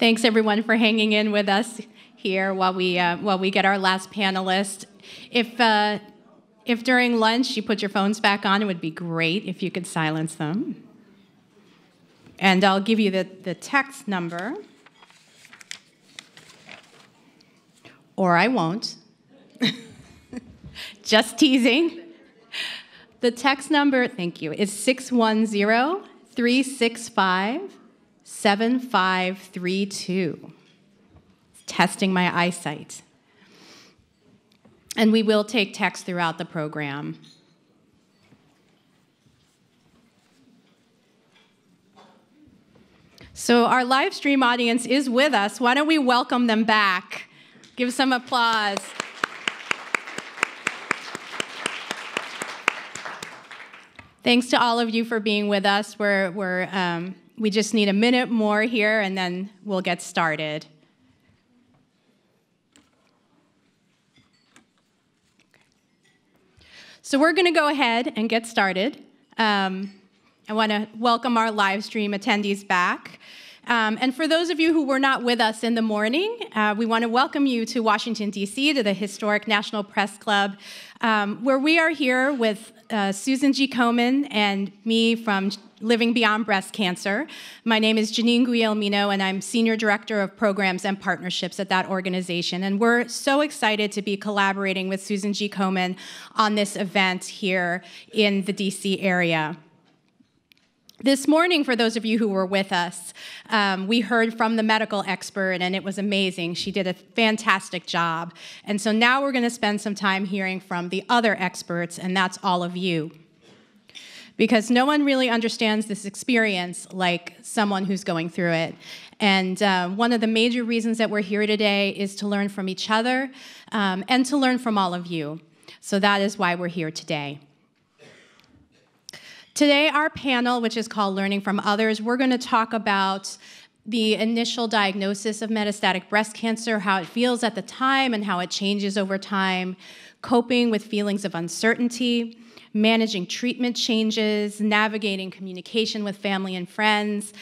Thanks, everyone, for hanging in with us here while we get our last panelist. If during lunch you put your phones back on, it would be great if you could silence them. And I'll give you the text number, or I won't. Just teasing. The text number, thank you, is 610-365-7532. Testing my eyesight. And we will take text throughout the program. So our live stream audience is with us. Why don't we welcome them back? Give some applause. Thanks to all of you for being with us. We just need a minute more here, and then we'll get started. So we're going to go ahead and get started. I want to welcome our live stream attendees back. And for those of you who were not with us in the morning, we want to welcome you to Washington, D.C., to the historic National Press Club, where we are here with Susan G. Komen and me from Living Beyond Breast Cancer. My name is Janine Guillermino, and I'm Senior Director of Programs and Partnerships at that organization. And we're so excited to be collaborating with Susan G. Komen on this event here in the D.C. area. This morning, for those of you who were with us, we heard from the medical expert, and it was amazing. She did a fantastic job. And so now we're going to spend some time hearing from the other experts, and that's all of you. Because no one really understands this experience like someone who's going through it. And one of the major reasons that we're here today is to learn from each other and to learn from all of you. So that is why we're here today. Today, our panel, which is called Learning from Others, we're going to talk about the initial diagnosis of metastatic breast cancer, how it feels at the time and how it changes over time, coping with feelings of uncertainty, managing treatment changes, navigating communication with family and friends,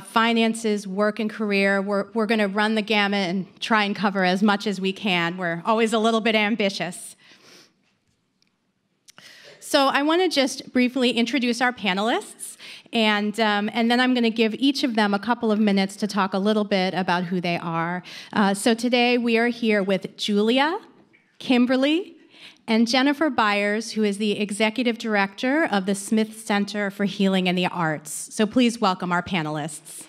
finances, work and career. We're going to run the gamut and try and cover as much as we can. We're always a little bit ambitious. So I want to just briefly introduce our panelists, and then I'm going to give each of them a couple of minutes to talk a little bit about who they are. So today we are here with Julia, Kimberly, and Jennifer Byers, who is the Executive Director of the Smith Center for Healing in the Arts. So please welcome our panelists.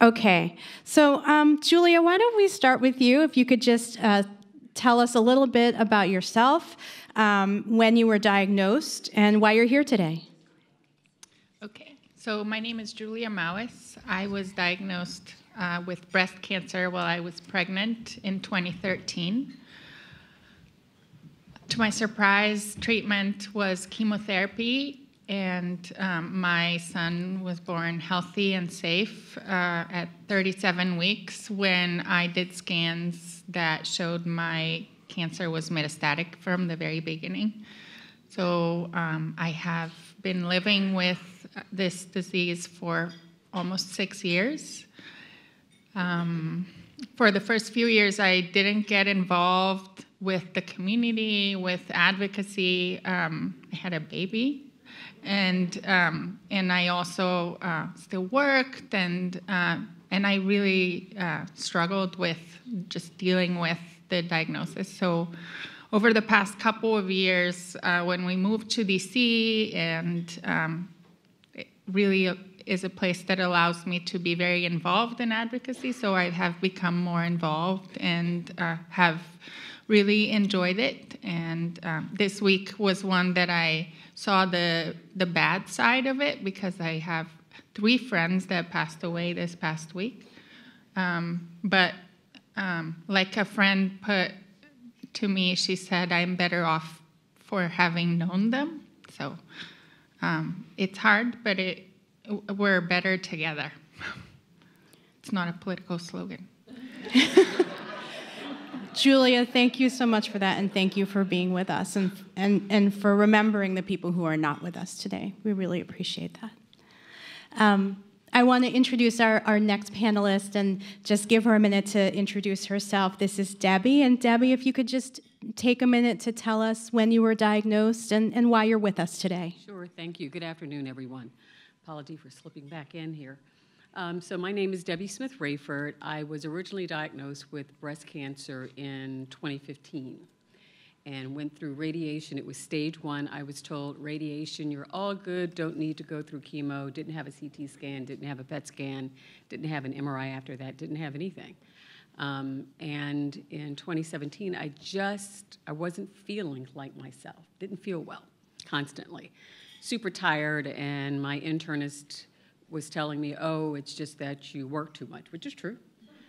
Okay, so Julia, why don't we start with you? If you could just tell us a little bit about yourself, when you were diagnosed, and why you're here today. Okay, so my name is Julia Mawis. I was diagnosed with breast cancer while I was pregnant in 2013. To my surprise, treatment was chemotherapy, and my son was born healthy and safe at 37 weeks when I did scans that showed my cancer was metastatic from the very beginning. So I have been living with this disease for almost 6 years. For the first few years, I didn't get involved with the community, with advocacy. I had a baby. And I also still worked, and I really struggled with just dealing with the diagnosis. So over the past couple of years, when we moved to DC, and it really is a place that allows me to be very involved in advocacy, so I have become more involved and have really enjoyed it. And this week was one that I saw the bad side of it, because I have 3 friends that passed away this past week. But like a friend put to me, she said, I'm better off for having known them. So it's hard, but we're better together. It's not a political slogan. Julia, thank you so much for that, and thank you for being with us and for remembering the people who are not with us today. We really appreciate that. I want to introduce our next panelist and just give her a minute to introduce herself. This is Debbie, and Debbie, if you could just take a minute to tell us when you were diagnosed and why you're with us today. Sure, thank you. Good afternoon, everyone. Apology for slipping back in here. So my name is Debbie Smith Rayford. I was originally diagnosed with breast cancer in 2015 and went through radiation. It was stage 1. I was told, radiation, you're all good, don't need to go through chemo, didn't have a CT scan, didn't have a PET scan, didn't have an MRI after that, didn't have anything. And in 2017, I wasn't feeling like myself, didn't feel well, constantly. Super tired, and my internist was telling me, oh, it's just that you work too much, which is true.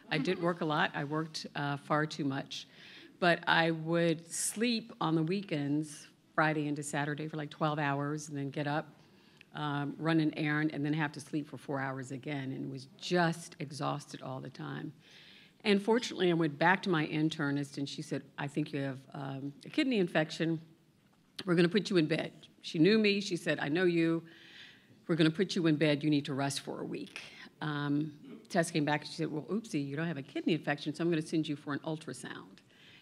I did work a lot. I worked far too much. But I would sleep on the weekends, Friday into Saturday, for like 12 hours, and then get up, run an errand, and then have to sleep for 4 hours again, and was just exhausted all the time. And fortunately, I went back to my internist, and she said, I think you have a kidney infection. We're going to put you in bed. She knew me. She said, I know you. We're going to put you in bed. You need to rest for a week. Test came back, and she said, well, oopsie, you don't have a kidney infection, so I'm going to send you for an ultrasound,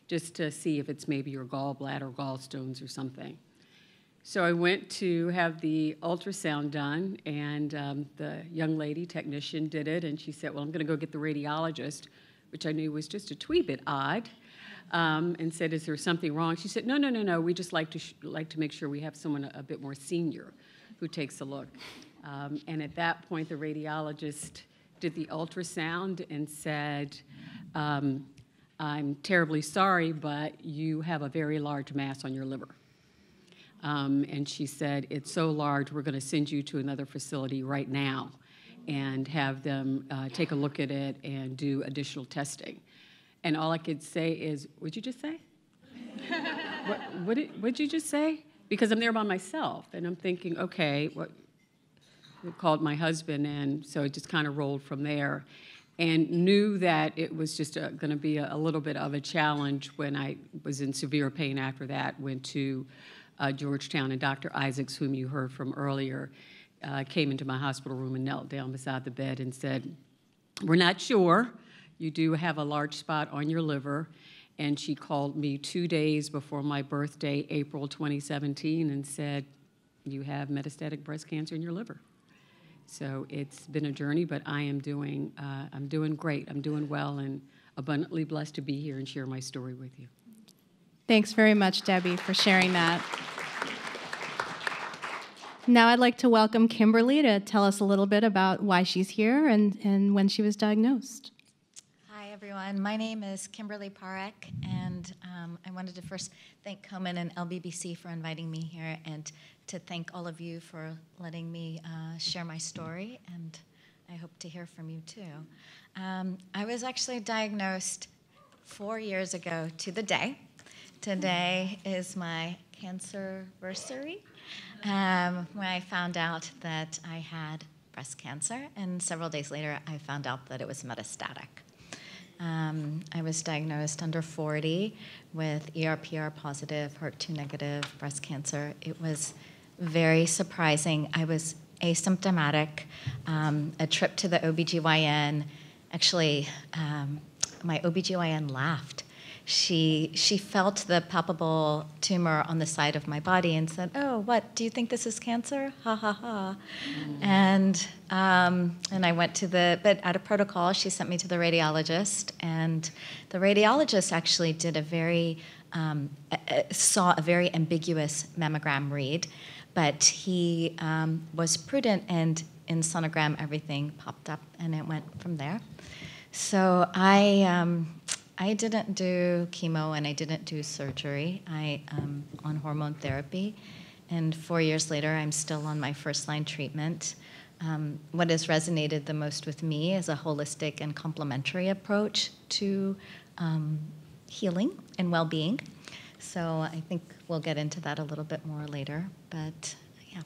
just to see if it's maybe your gallbladder, gallstones, or something. So I went to have the ultrasound done, and the young lady, technician, did it, and she said, well, I'm going to go get the radiologist, which I knew was just a wee bit odd, and said, is there something wrong? She said, no, we just like to make sure we have someone a bit more senior who takes a look. And at that point, the radiologist did the ultrasound and said, I'm terribly sorry, but you have a very large mass on your liver. And she said, it's so large, we're going to send you to another facility right now and have them take a look at it and do additional testing. And all I could say is, what'd you just say? What'd you just say? Because I'm there by myself, and I'm thinking, okay, we called my husband, and so it just kind of rolled from there. And knew that it was just going to be a little bit of a challenge when I was in severe pain after that. Went to Georgetown, and Dr. Isaacs, whom you heard from earlier, came into my hospital room and knelt down beside the bed and said, we're not sure. You do have a large spot on your liver. And she called me 2 days before my birthday, April 2017, and said, you have metastatic breast cancer in your liver. So it's been a journey, but I'm doing great. I'm doing well and abundantly blessed to be here and share my story with you. Thanks very much, Debbie, for sharing that. Now I'd like to welcome Kimberly to tell us a little bit about why she's here and when she was diagnosed. Hi, everyone. My name is Kimberly Parek, and I wanted to first thank Komen and LBBC for inviting me here, and to thank all of you for letting me share my story, and I hope to hear from you too. I was actually diagnosed 4 years ago to the day. Today is my cancerversary, when I found out that I had breast cancer, and several days later I found out that it was metastatic. I was diagnosed under 40 with ER/PR positive, HER2 negative breast cancer. It was very surprising. I was asymptomatic. A trip to the OBGYN, actually, my OBGYN laughed. She felt the palpable tumor on the side of my body and said, oh, what, do you think this is cancer? Ha, ha, ha. And I went to but out of protocol, she sent me to the radiologist, and the radiologist actually did saw a very ambiguous mammogram read, but he was prudent, and in sonogram everything popped up, and it went from there. So I didn't do chemo and I didn't do surgery. I am on hormone therapy, and 4 years later, I'm still on my first-line treatment. What has resonated the most with me is a holistic and complementary approach to healing and well-being. So I think we'll get into that a little bit more later, but yeah.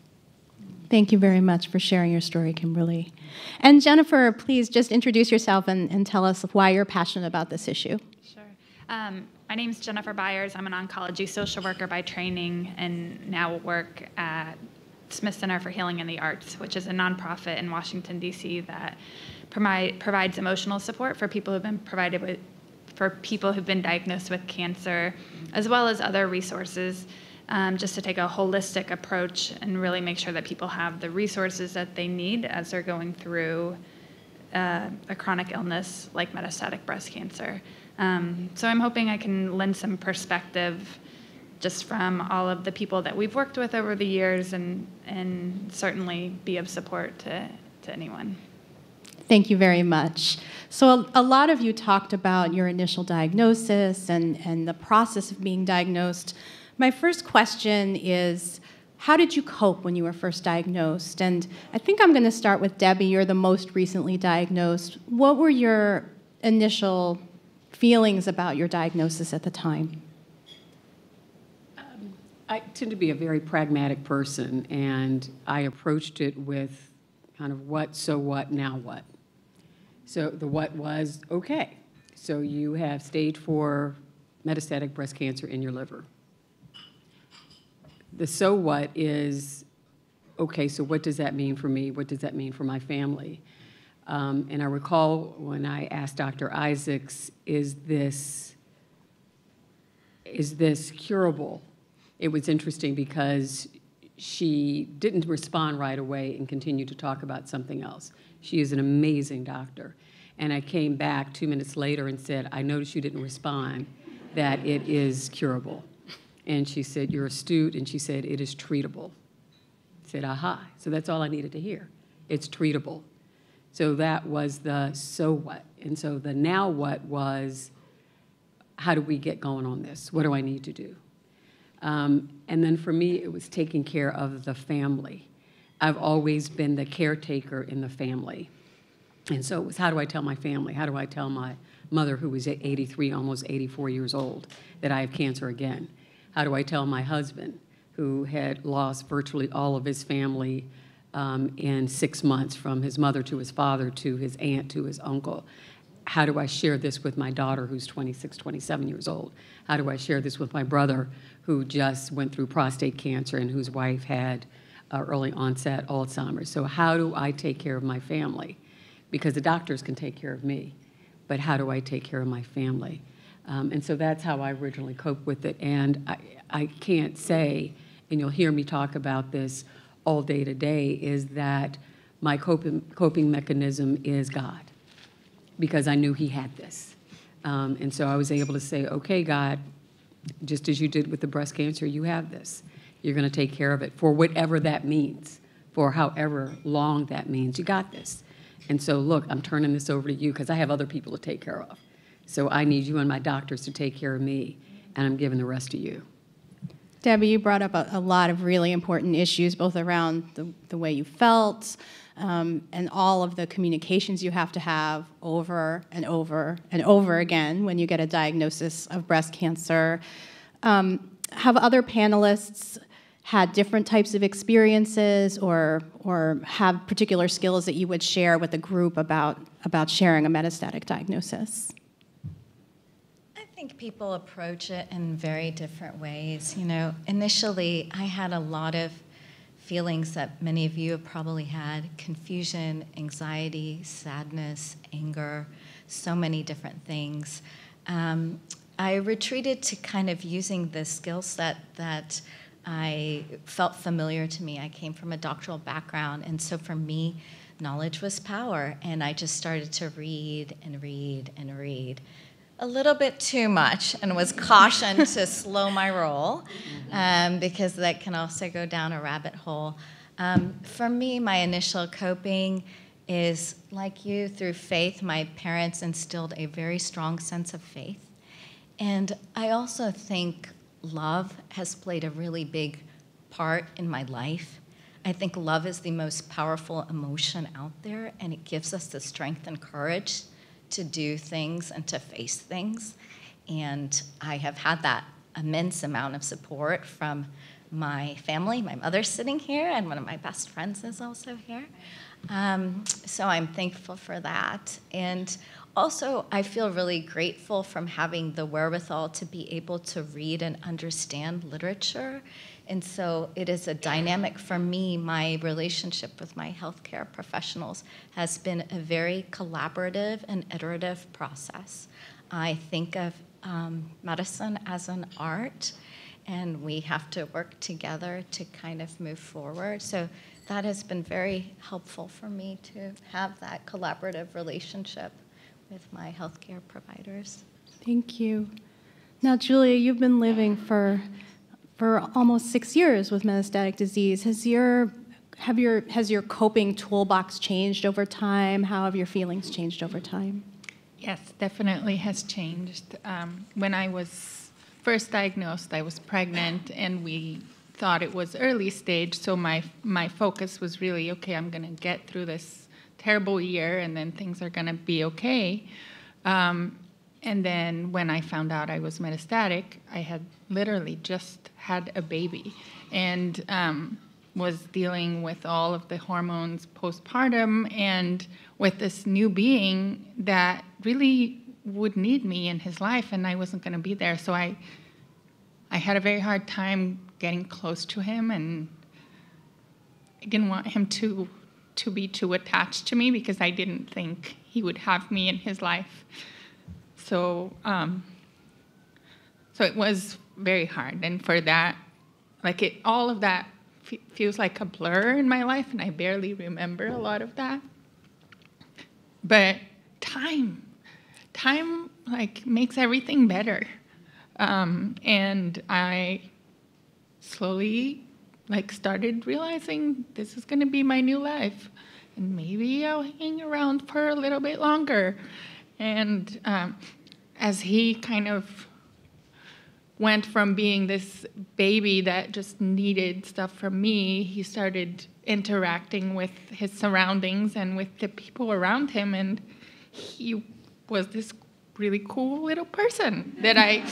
Thank you very much for sharing your story, Kimberly. And Jennifer, please just introduce yourself and tell us why you're passionate about this issue. Sure. My name is Jennifer Byers. I'm an oncology social worker by training and now work at Smith Center for Healing in the Arts, which is a nonprofit in Washington, D.C. that provides emotional support for people who've been diagnosed with cancer, as well as other resources, just to take a holistic approach and really make sure that people have the resources that they need as they're going through a chronic illness like metastatic breast cancer. So I'm hoping I can lend some perspective just from all of the people that we've worked with over the years and certainly be of support to anyone. Thank you very much. So a lot of you talked about your initial diagnosis and the process of being diagnosed. My first question is, how did you cope when you were first diagnosed? And I think I'm going to start with Debbie. You're the most recently diagnosed. What were your initial feelings about your diagnosis at the time? I tend to be a very pragmatic person, and I approached it with kind of what, so what, now what. So the what was, okay, so you have stage 4 metastatic breast cancer in your liver. The so what is, okay, so what does that mean for me? What does that mean for my family? And I recall when I asked Dr. Isaacs, is this curable? It was interesting because she didn't respond right away and continued to talk about something else. She is an amazing doctor. And I came back 2 minutes later and said, I noticed you didn't respond, that it is curable. And she said, you're astute, and she said, it is treatable. I said, aha. So that's all I needed to hear. It's treatable. So that was the so what. And so the now what was, how do we get going on this? What do I need to do? And then for me, it was taking care of the family. I've always been the caretaker in the family. And so it was, how do I tell my family? How do I tell my mother, who was 83, almost 84 years old, that I have cancer again? How do I tell my husband, who had lost virtually all of his family in 6 months, from his mother to his father to his aunt to his uncle? How do I share this with my daughter, who's 26, 27 years old? How do I share this with my brother, who just went through prostate cancer and whose wife had early onset Alzheimer's? So how do I take care of my family? Because the doctors can take care of me, but how do I take care of my family? And so that's how I originally coped with it. And I can't say, and you'll hear me talk about this all day today, is that my coping mechanism is God, because I knew he had this. And so I was able to say, okay, God, just as you did with the breast cancer, you have this. You're going to take care of it for whatever that means, for however long that means. You got this. And so, look, I'm turning this over to you because I have other people to take care of. So I need you and my doctors to take care of me, and I'm giving the rest to you. Debbie, you brought up a lot of really important issues, both around the way you felt and all of the communications you have to have over and over and over again when you get a diagnosis of breast cancer. Have other panelists had different types of experiences or have particular skills that you would share with the group about sharing a metastatic diagnosis? I think people approach it in very different ways. You know, initially I had a lot of feelings that many of you have probably had: confusion, anxiety, sadness, anger, so many different things. I retreated to kind of using the skill set that I felt familiar to me. I came from a doctoral background, and so for me, knowledge was power, and I just started to read and read and read. A little bit too much, and was cautioned to slow my roll, because that can also go down a rabbit hole. For me, my initial coping is, like you, through faith. My parents instilled a very strong sense of faith. And I also think love has played a really big part in my life. I think love is the most powerful emotion out there, and it gives us the strength and courage to do things and to face things. And I have had that immense amount of support from my family. My mother's sitting here, and one of my best friends is also here. So I'm thankful for that. And also, I feel really grateful from having the wherewithal to be able to read and understand literature. And so it is a dynamic for me. My relationship with my healthcare professionals has been a very collaborative and iterative process. I think of medicine as an art, and we have to work together to kind of move forward. So that has been very helpful for me to have that collaborative relationship with my healthcare providers. Thank you. Now, Julia, you've been living for almost 6 years with metastatic disease. Has your coping toolbox changed over time? How have your feelings changed over time? Yes, definitely has changed. When I was first diagnosed, I was pregnant, and we thought it was early stage, so my focus was really, okay, I'm going to get through this terrible year, and then things are going to be okay. And then when I found out I was metastatic, I had literally just had a baby, and was dealing with all of the hormones postpartum, and with this new being that really would need me in his life, and I wasn't going to be there. So I had a very hard time getting close to him, and I didn't want him to be too attached to me, because I didn't think he would have me in his life. So it was very hard, and for that, all of that feels like a blur in my life, and I barely remember a lot of that. But time makes everything better, and I slowly started realizing this is going to be my new life, and maybe I'll hang around for a little bit longer. And as he kind of went from being this baby that just needed stuff from me, he started interacting with his surroundings and with the people around him, and he was this really cool little person that I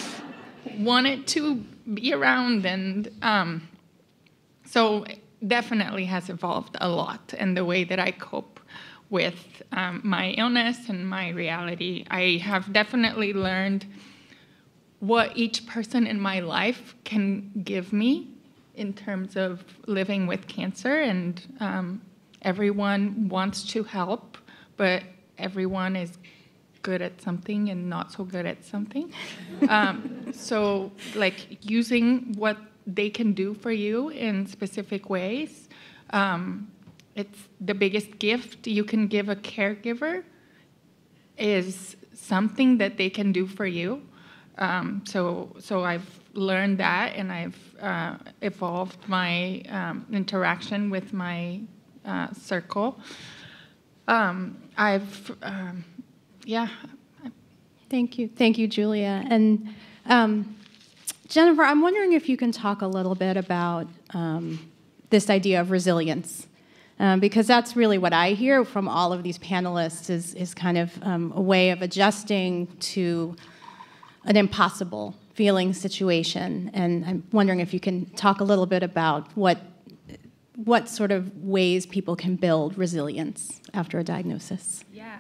wanted to be around. And so it definitely has evolved a lot in the way that I cope with my illness and my reality. I have definitely learned what each person in my life can give me in terms of living with cancer, and everyone wants to help, but everyone is good at something and not so good at something. So using what they can do for you in specific ways, it's the biggest gift you can give a caregiver, is something that they can do for you. So I've learned that, and I've evolved my interaction with my circle. Thank you, Julia. And Jennifer, I'm wondering if you can talk a little bit about this idea of resilience, because that's really what I hear from all of these panelists is kind of a way of adjusting to an impossible feeling situation. And I'm wondering if you can talk a little bit about what sort of ways people can build resilience after a diagnosis. Yeah.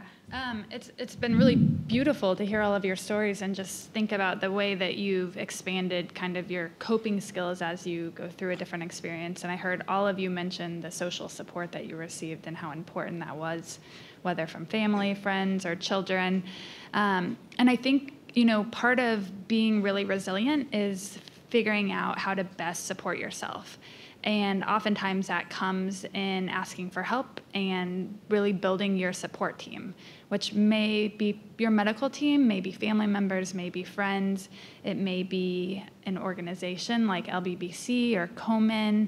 It's been really beautiful to hear all of your stories and just think about the way that you've expanded kind of your coping skills as you go through a different experience. And I heard all of you mention the social support that you received and how important that was, whether from family, friends, or children. And I think, part of being really resilient is figuring out how to best support yourself. And oftentimes that comes in asking for help and really building your support team, which may be your medical team, may be family members, may be friends. It may be an organization like LBBC or Komen,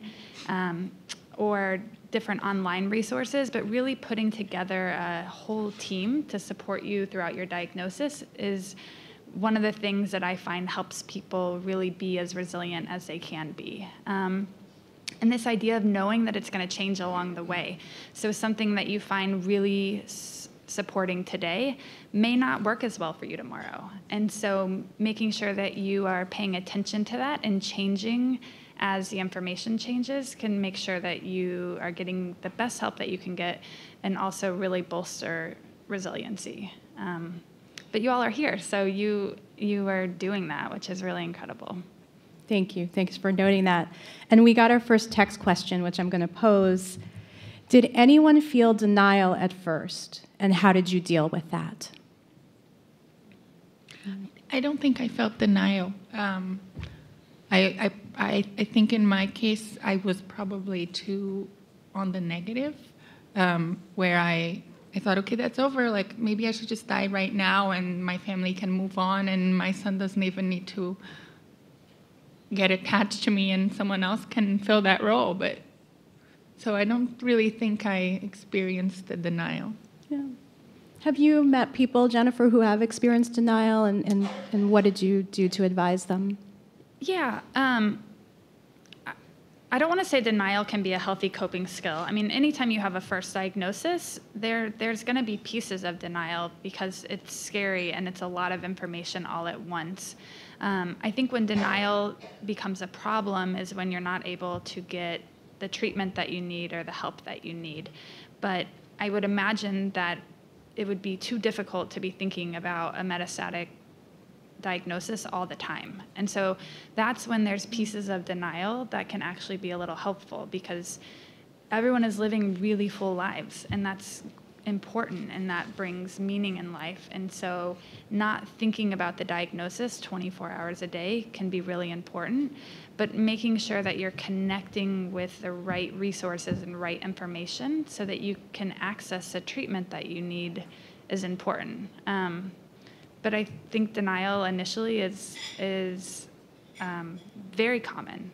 or different online resources, but really putting together a whole team to support you throughout your diagnosis is one of the things that I find helps people really be as resilient as they can be. And this idea of knowing that it's going to change along the way. So something that you find really supporting today may not work as well for you tomorrow. And so making sure that you are paying attention to that and changing as the information changes, can make sure that you are getting the best help that you can get and also really bolster resiliency. But you all are here, so you are doing that, which is really incredible. Thank you. Thanks for noting that. And we got our first text question, which I'm going to pose. Did anyone feel denial at first, and how did you deal with that? I don't think I felt denial. I think in my case, I was probably too on the negative, where I thought, okay, that's over. Like, maybe I should just die right now and my family can move on and my son doesn't even need to get attached to me and someone else can fill that role. But so I don't really think I experienced the denial. Yeah. Have you met people, Jennifer, who have experienced denial, and what did you do to advise them? Yeah. I don't want to say denial can be a healthy coping skill. I mean, anytime you have a first diagnosis, there's going to be pieces of denial because it's scary and it's a lot of information all at once. I think when denial becomes a problem is when you're not able to get the treatment that you need or the help that you need. But I would imagine that it would be too difficult to be thinking about a metastatic diagnosis all the time. And so that's when there's pieces of denial that can actually be a little helpful, because everyone is living really full lives, and that's important, and that brings meaning in life. And so not thinking about the diagnosis 24 hours a day can be really important, but making sure that you're connecting with the right resources and right information so that you can access the treatment that you need is important. But I think denial initially is very common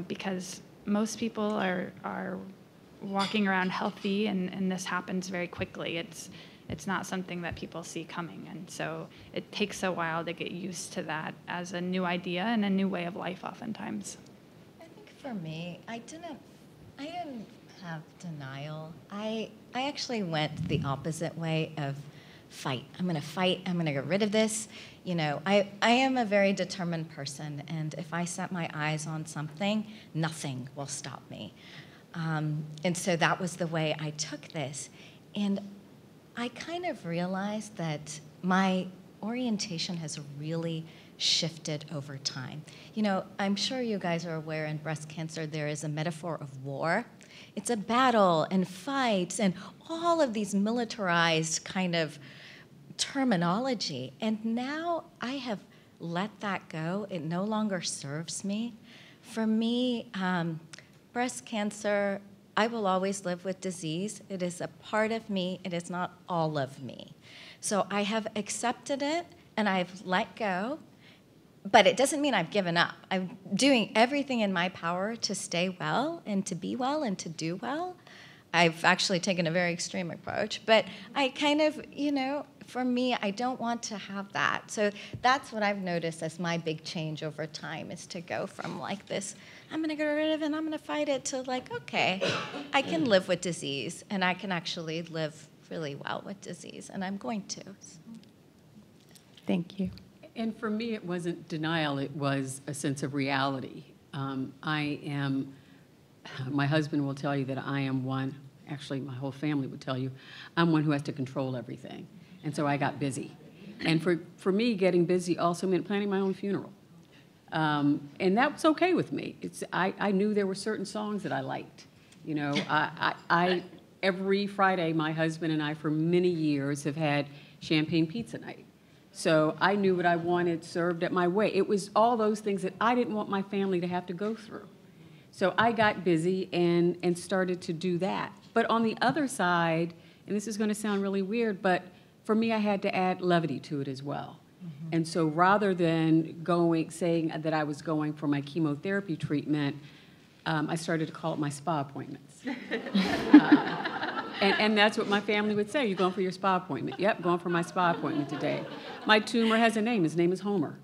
because most people are walking around healthy, and this happens very quickly. It's not something that people see coming, and so it takes a while to get used to that as a new idea and a new way of life oftentimes. I think for me, I didn't have denial. I actually went the opposite way of fight. I'm going to fight. I'm going to get rid of this. You know, I am a very determined person, and if I set my eyes on something, nothing will stop me. And so that was the way I took this. And I kind of realized that my orientation has really shifted over time. You know, I'm sure you guys are aware in breast cancer there is a metaphor of war. It's a battle and fights and all of these militarized kind of terminology. And now I have let that go. It no longer serves me. For me, breast cancer, I will always live with disease. It is a part of me. It is not all of me. So I have accepted it and I've let go, but it doesn't mean I've given up. I'm doing everything in my power to stay well and to be well and to do well. I've actually taken a very extreme approach, but I kind of, you know, for me, I don't want to have that. So that's what I've noticed as my big change over time, is to go from like this, I'm going to get rid of it and I'm going to fight it, to like, okay, I can live with disease and I can actually live really well with disease, and I'm going to. So. Thank you. And for me, it wasn't denial, it was a sense of reality. My husband will tell you that I am one, actually my whole family would tell you, I'm one who has to control everything. And so I got busy. And for me, getting busy also meant planning my own funeral. And that was okay with me. I knew there were certain songs that I liked. You know, I every Friday, my husband and I for many years have had champagne pizza night. So I knew what I wanted served at my way. It was all those things that I didn't want my family to have to go through. So I got busy and started to do that. But on the other side, and this is going to sound really weird, but for me, I had to add levity to it as well. Mm-hmm. And so rather than saying that I was going for my chemotherapy treatment, I started to call it my spa appointments. And that's what my family would say. You going for your spa appointment? Yep, going for my spa appointment today. My tumor has a name. His name is Homer.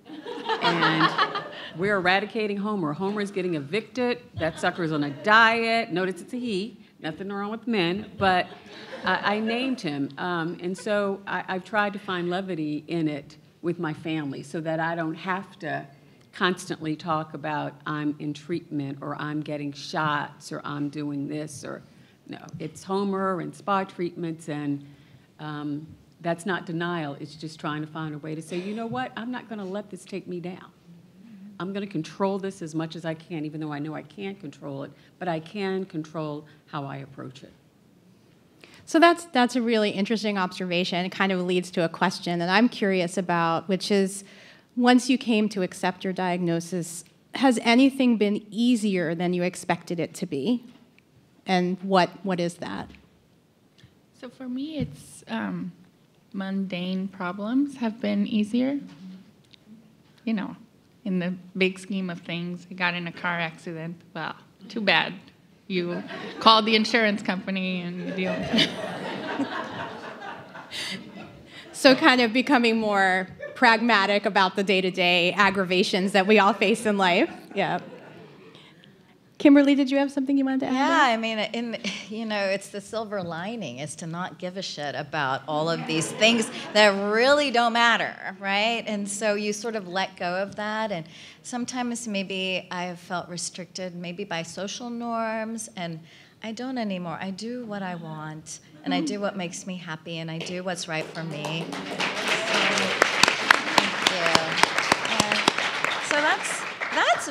And we're eradicating Homer. Homer is getting evicted. That sucker is on a diet. Notice it's a he. Nothing wrong with men. But I named him. And so I've tried to find levity in it with my family so that I don't have to constantly talk about I'm in treatment or I'm getting shots or I'm doing this or no. It's Homer and spa treatments, and that's not denial. It's just trying to find a way to say, you know what, I'm not going to let this take me down. I'm going to control this as much as I can, even though I know I can't control it, but I can control how I approach it. So that's a really interesting observation. It kind of leads to a question that I'm curious about, which is, once you came to accept your diagnosis, has anything been easier than you expected it to be? And what is that? So for me, it's mundane problems have been easier. You know, in the big scheme of things, I got in a car accident. Well, too bad. You called the insurance company and you deal with it. So kind of becoming more pragmatic about the day-to-day aggravations that we all face in life. Yeah. Kimberly, did you have something you wanted to add? Yeah, I mean, it's the silver lining is to not give a shit about all of these things that really don't matter, right? And so you sort of let go of that. And sometimes maybe I have felt restricted maybe by social norms, and I don't anymore. I do what I want, and I do what makes me happy, and I do what's right for me. Thank you. And so that's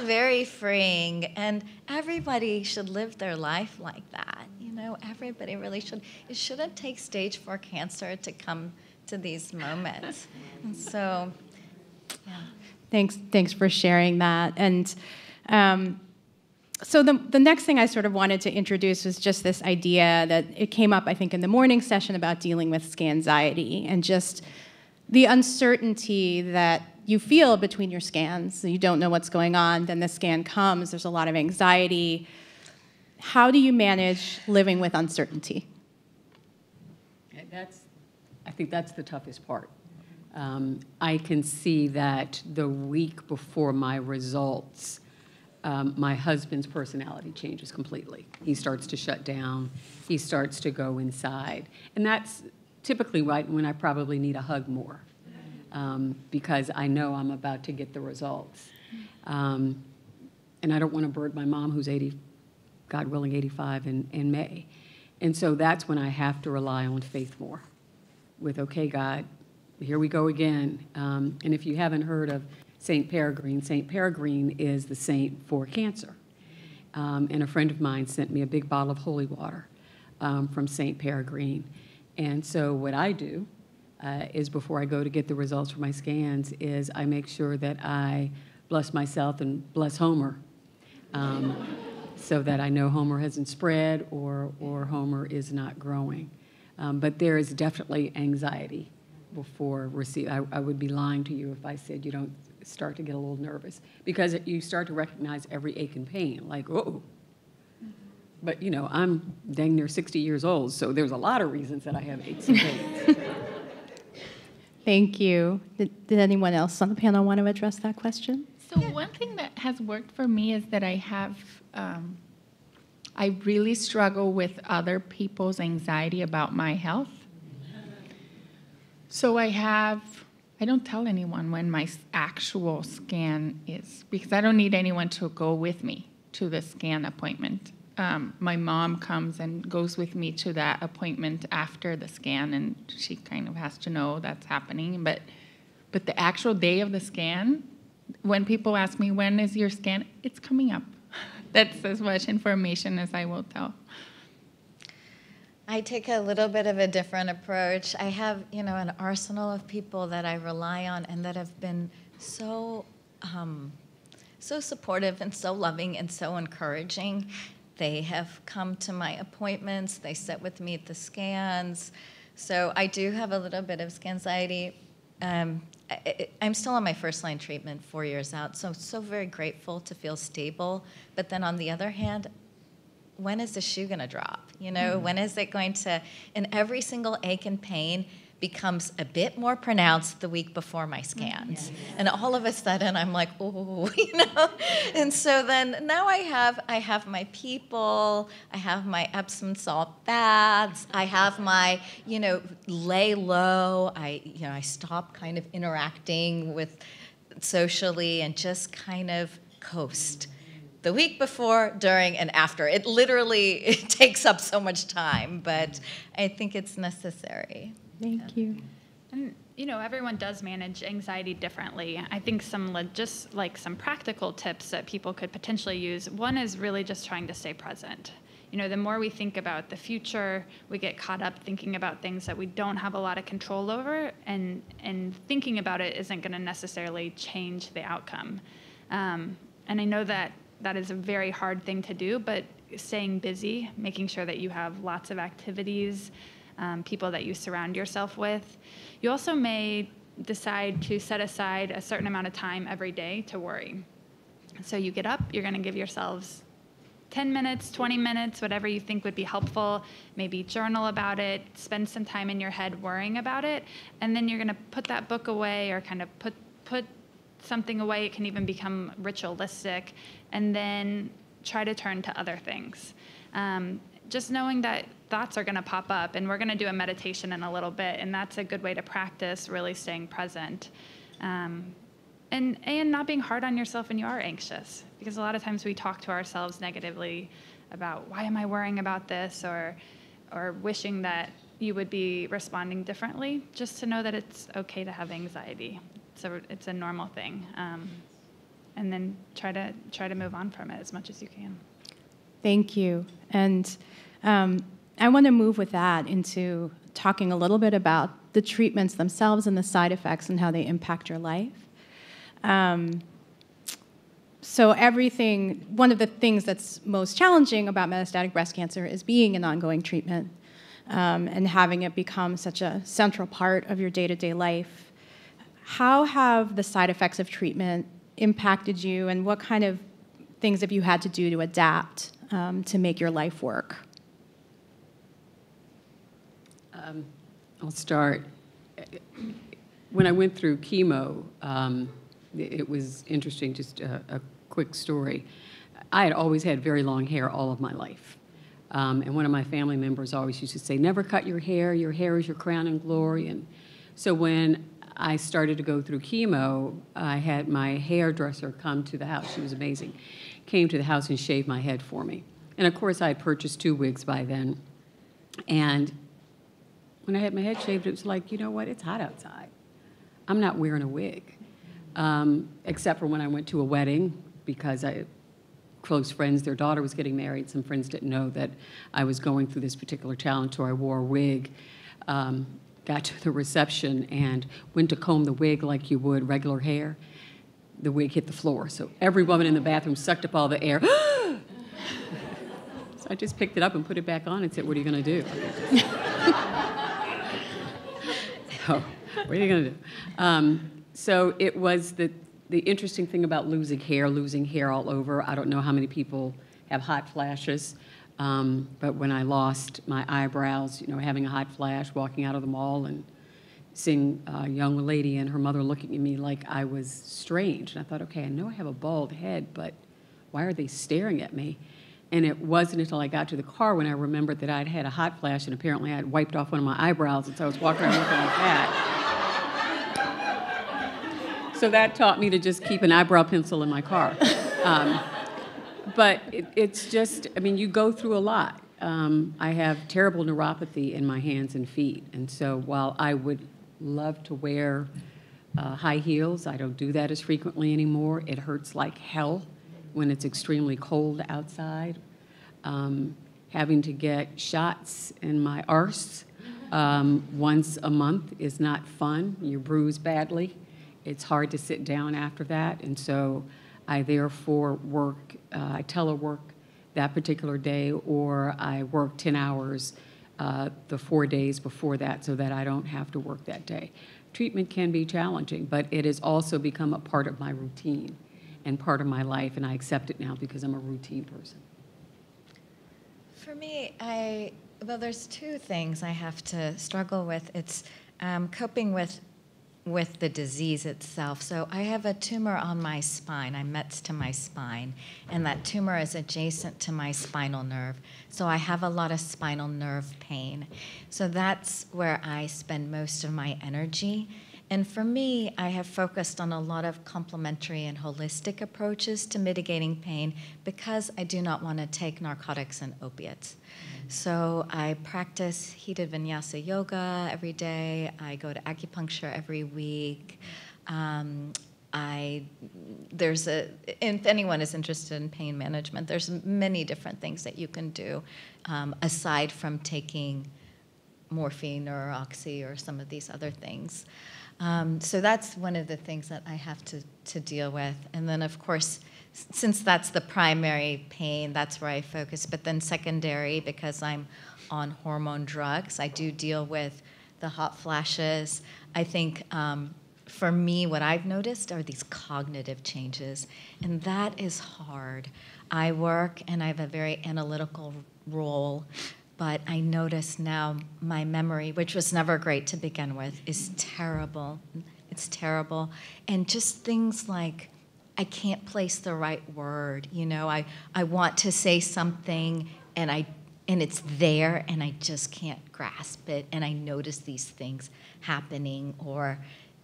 very freeing, and everybody should live their life like that. You know, everybody really should. It shouldn't take stage 4 cancer to come to these moments. And so, yeah. Thanks for sharing that. And so the next thing I sort of wanted to introduce was just this idea that it came up, I think, in the morning session about dealing with scanxiety and just the uncertainty that you feel between your scans. You don't know what's going on, then the scan comes, there's a lot of anxiety. How do you manage living with uncertainty? I think that's the toughest part. I can see that the week before my results, my husband's personality changes completely. He starts to shut down. He starts to go inside. And that's typically right when I probably need a hug more. Because I know I'm about to get the results. And I don't want to burden my mom, who's 80, God willing, 85 in May. And so that's when I have to rely on faith more with, okay, God, here we go again. And if you haven't heard of St. Peregrine is the saint for cancer. And a friend of mine sent me a big bottle of holy water from St. Peregrine. And so what I do is before I go to get the results for my scans is I make sure that I bless myself and bless Homer so that I know Homer hasn't spread or Homer is not growing. But there is definitely anxiety before receive. I would be lying to you if I said you don't start to get a little nervous because you start to recognize every ache and pain, like, oh. But, you know, I'm dang near 60 years old, so there's a lot of reasons that I have aches and pains. Thank you. Did anyone else on the panel want to address that question? So one thing that has worked for me is that I really struggle with other people's anxiety about my health. So I don't tell anyone when my actual scan is, because I don't need anyone to go with me to the scan appointment. My mom comes and goes with me to that appointment after the scan, and she kind of has to know that's happening. But the actual day of the scan, when people ask me, when is your scan? It's coming up. That's as much information as I will tell. I take a little bit of a different approach. I have, an arsenal of people that I rely on and that have been so supportive and so loving and so encouraging. They have come to my appointments. They sit with me at the scans. So I do have a little bit of scanxiety. I'm still on my first-line treatment 4 years out, so very grateful to feel stable. But then on the other hand, when is the shoe going to drop? When is it going to, and every single ache and pain becomes a bit more pronounced the week before my scans. And all of a sudden I'm like, oh, And so then now I have my people, I have my Epsom salt baths, I have my, lay low, I stop kind of interacting with socially and just kind of coast. The week before, during, and after. It literally takes up so much time, but I think it's necessary. Thank you. And everyone does manage anxiety differently. I think just like some practical tips that people could potentially use. One is really just trying to stay present. The more we think about the future, we get caught up thinking about things that we don't have a lot of control over, and thinking about it isn't going to necessarily change the outcome. And I know that is a very hard thing to do, but staying busy, making sure that you have lots of activities, people that you surround yourself with. You also may decide to set aside a certain amount of time every day to worry. So you get up, you're going to give yourselves 10 minutes, 20 minutes, whatever you think would be helpful. Maybe journal about it, spend some time in your head worrying about it, and then you're going to put that book away, or kind of put something away. It can even become ritualistic, and then try to turn to other things. Just knowing that thoughts are going to pop up, and we're going to do a meditation in a little bit, and that's a good way to practice really staying present. And not being hard on yourself when you are anxious, because a lot of times we talk to ourselves negatively about, why am I worrying about this, or wishing that you would be responding differently. Just to know that it's okay to have anxiety. So it's a normal thing. And then try to move on from it as much as you can. Thank you. And I want to move with that into talking a little bit about the treatments themselves and the side effects and how they impact your life. So one of the things that's most challenging about metastatic breast cancer is being in ongoing treatment, and having it become such a central part of your day-to-day life. How have the side effects of treatment impacted you, and what kind of things have you had to do to adapt to make your life work? I'll start. When I went through chemo, it was interesting, just a quick story. I had always had very long hair all of my life. And one of my family members always used to say, never cut your hair is your crown and glory. And so when I started to go through chemo, I had my hairdresser come to the house. She was amazing. Came to the house and shaved my head for me. And of course, I had purchased 2 wigs by then. And when I had my head shaved, it was like, you know what, it's hot outside. I'm not wearing a wig. Except for when I went to a wedding, because close friends, their daughter was getting married. Some friends didn't know that I was going through this particular challenge, so I wore a wig. Got to the reception and went to comb the wig like you would regular hair. The wig hit the floor, so every woman in the bathroom sucked up all the air. So I just picked it up and put it back on and said, what are you going to do? So, what are you going to do? So it was the interesting thing about losing hair all over. I don't know how many people have hot flashes, but when I lost my eyebrows, having a hot flash, walking out of the mall and seeing a young lady and her mother looking at me like I was strange. And I thought, okay, I know I have a bald head, but why are they staring at me? And it wasn't until I got to the car when I remembered that I'd had a hot flash, and apparently I'd wiped off one of my eyebrows, and so I was walking around looking like that. So that taught me to just keep an eyebrow pencil in my car. But it's just, you go through a lot. I have terrible neuropathy in my hands and feet, and so while I would love to wear high heels, I don't do that as frequently anymore. It hurts like hell when it's extremely cold outside. Having to get shots in my arse once a month is not fun. You bruise badly. It's hard to sit down after that, and so I therefore work, I telework that particular day, or I work 10 hours the 4 days before that so that I don't have to work that day. Treatment can be challenging, but it has also become a part of my routine and part of my life, and I accept it now because I'm a routine person. For me, there's 2 things I have to struggle with. It's coping with the disease itself. So I have a tumor on my spine. I'm Mets to my spine, and that tumor is adjacent to my spinal nerve. So I have a lot of spinal nerve pain. So that's where I spend most of my energy. And for me, I have focused on a lot of complementary and holistic approaches to mitigating pain because I do not want to take narcotics and opiates. So I practice heated vinyasa yoga every day. I go to acupuncture every week. If anyone is interested in pain management, there's many different things that you can do aside from taking morphine or oxy or some of these other things. So that's one of the things that I have to deal with. And then, of course, since that's the primary pain, that's where I focus. But then secondary, because I'm on hormone drugs, I do deal with the hot flashes. I think for me, what I've noticed are these cognitive changes, and that is hard. I work and I have a very analytical role, but I notice now my memory, which was never great to begin with, is terrible. It's terrible. And just things like I can't place the right word. You know, I want to say something and it's there and I just can't grasp it, and I notice these things happening. Or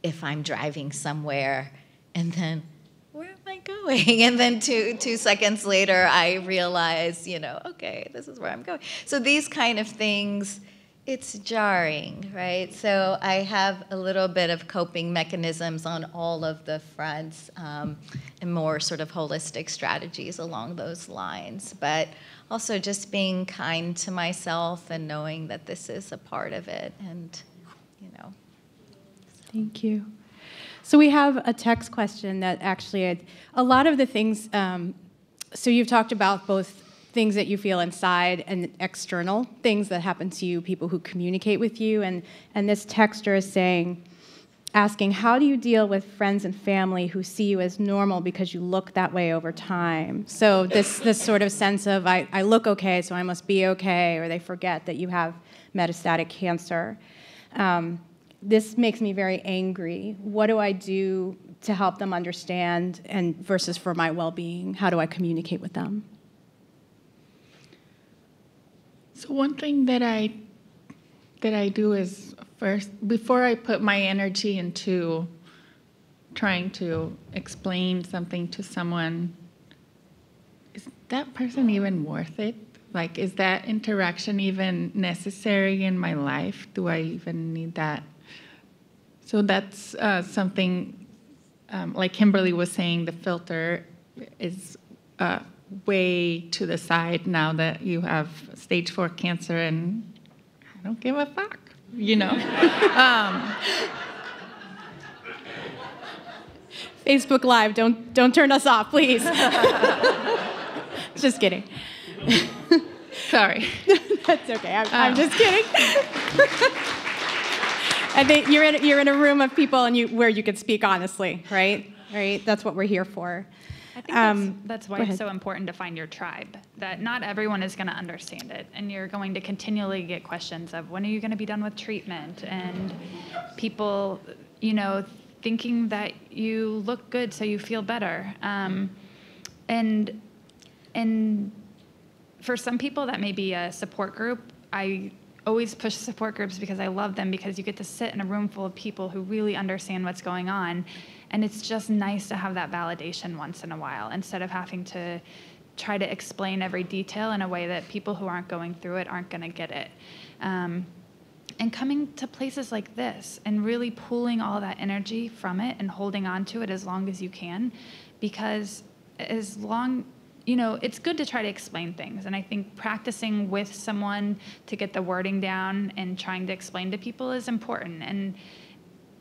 if I'm driving somewhere and then, where am I going? And then two seconds later, I realize, okay, this is where I'm going. So these kind of things, it's jarring, right? So I have a little bit of coping mechanisms on all of the fronts, and more sort of holistic strategies along those lines. But also just being kind to myself and knowing that this is a part of it, and, Thank you. So we have a text question that actually, a lot of the things, so you've talked about both things that you feel inside and external things that happen to you, people who communicate with you, and this texter is asking, how do you deal with friends and family who see you as normal because you look that way over time? So this sort of sense of, I look okay, so I must be okay, or they forget that you have metastatic cancer. This makes me very angry. What do I do to help them understand, and versus for my well-being? How do I communicate with them? So one thing that I do is, first, before I put my energy into trying to explain something to someone, is that person even worth it? Like, is that interaction even necessary in my life? Do I even need that? So that's something, like Kimberly was saying, the filter is way to the side now that you have stage 4 cancer, and I don't give a fuck, Facebook Live, don't turn us off, please. Just kidding. Sorry. That's okay. I'm just kidding. I think you're in a room of people where you can speak honestly, right? Right. That's what we're here for. I think that's why it's so important to find your tribe. That not everyone is going to understand it, and you're going to continually get questions of, when are you going to be done with treatment? And people, thinking that you look good so you feel better. And for some people that may be a support group. I always push support groups because I love them, because you get to sit in a room full of people who really understand what's going on. And it's just nice to have that validation once in a while, instead of having to try to explain every detail in a way that people who aren't going through it aren't going to get it. And coming to places like this and really pulling all that energy from it and holding on to it as long as you can, because it's good to try to explain things. And I think practicing with someone to get the wording down and trying to explain to people is important.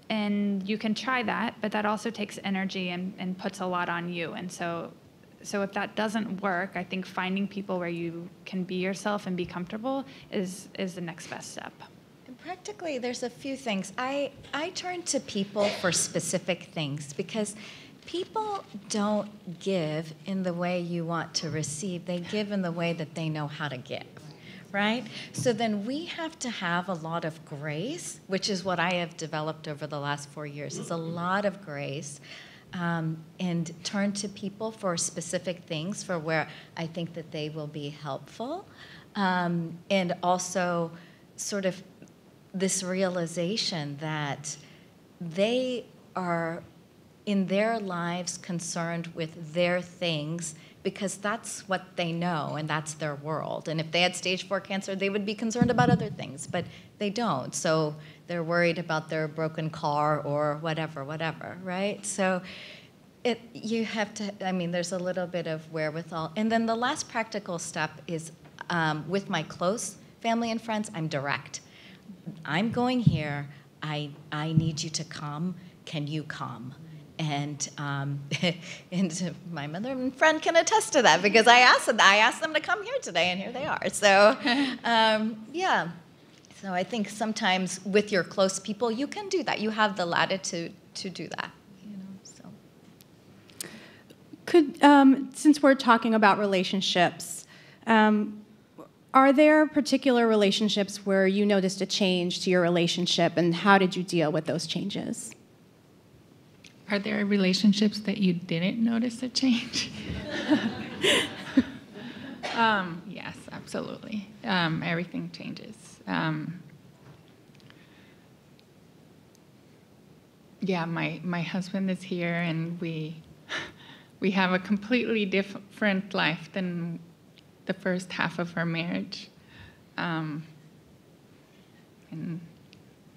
And you can try that, but that also takes energy and puts a lot on you. And so if that doesn't work, I think finding people where you can be yourself and be comfortable is the next best step. And practically, there's a few things. I turn to people for specific things, because people don't give in the way you want to receive. They give in the way that they know how to give, right? So then we have to have a lot of grace, which is what I have developed over the last 4 years, is a lot of grace, and turn to people for specific things for where I think that they will be helpful. And also sort of this realization that they are in their lives concerned with their things because that's what they know and that's their world. And if they had stage 4 cancer, they would be concerned about other things, but they don't. So they're worried about their broken car or whatever, right? So you have to, there's a little bit of wherewithal. And then the last practical step is with my close family and friends, I'm direct. I'm going here. I need you to come. Can you come? And and my mother and friend can attest to that because I asked them to come here today, and here they are. So, yeah. So I think sometimes with your close people, you can do that. You have the latitude to do that. So. Could, since we're talking about relationships, are there particular relationships where you noticed a change to your relationship, and how did you deal with those changes? Are there relationships that you didn't notice a change? Yes, absolutely. Everything changes. Yeah, my husband is here, and we have a completely different life than the first half of our marriage. And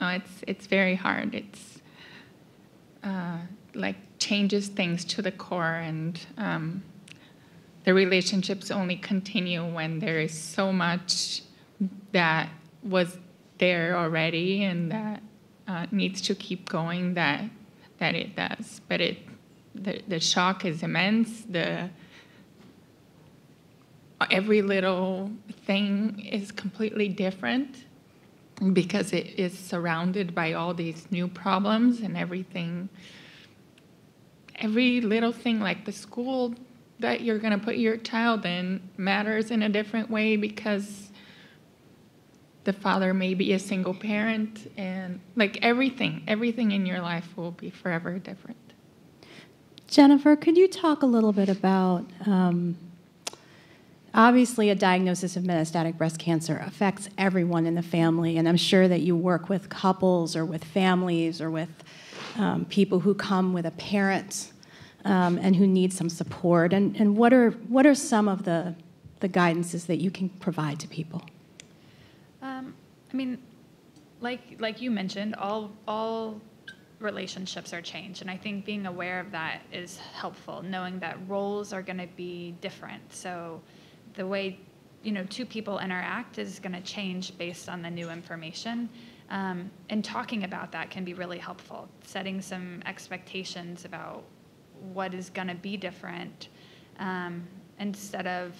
it's very hard. It's like changes things to the core, and the relationships only continue when there is so much that was there already and that needs to keep going that it does. But the shock is immense. Every little thing is completely different because it is surrounded by all these new problems, and every little thing, like the school that you're going to put your child in, matters in a different way because the father may be a single parent, and like everything in your life will be forever different. Jennifer, could you talk a little bit about, obviously a diagnosis of metastatic breast cancer affects everyone in the family, and I'm sure that you work with couples or with families or with people who come with a parent and who need some support. And what are some of the guidances that you can provide to people? Like you mentioned, all relationships are changed, and I think being aware of that is helpful, knowing that roles are going to be different. So the way two people interact is going to change based on the new information. And talking about that can be really helpful, setting some expectations about what is going to be different instead of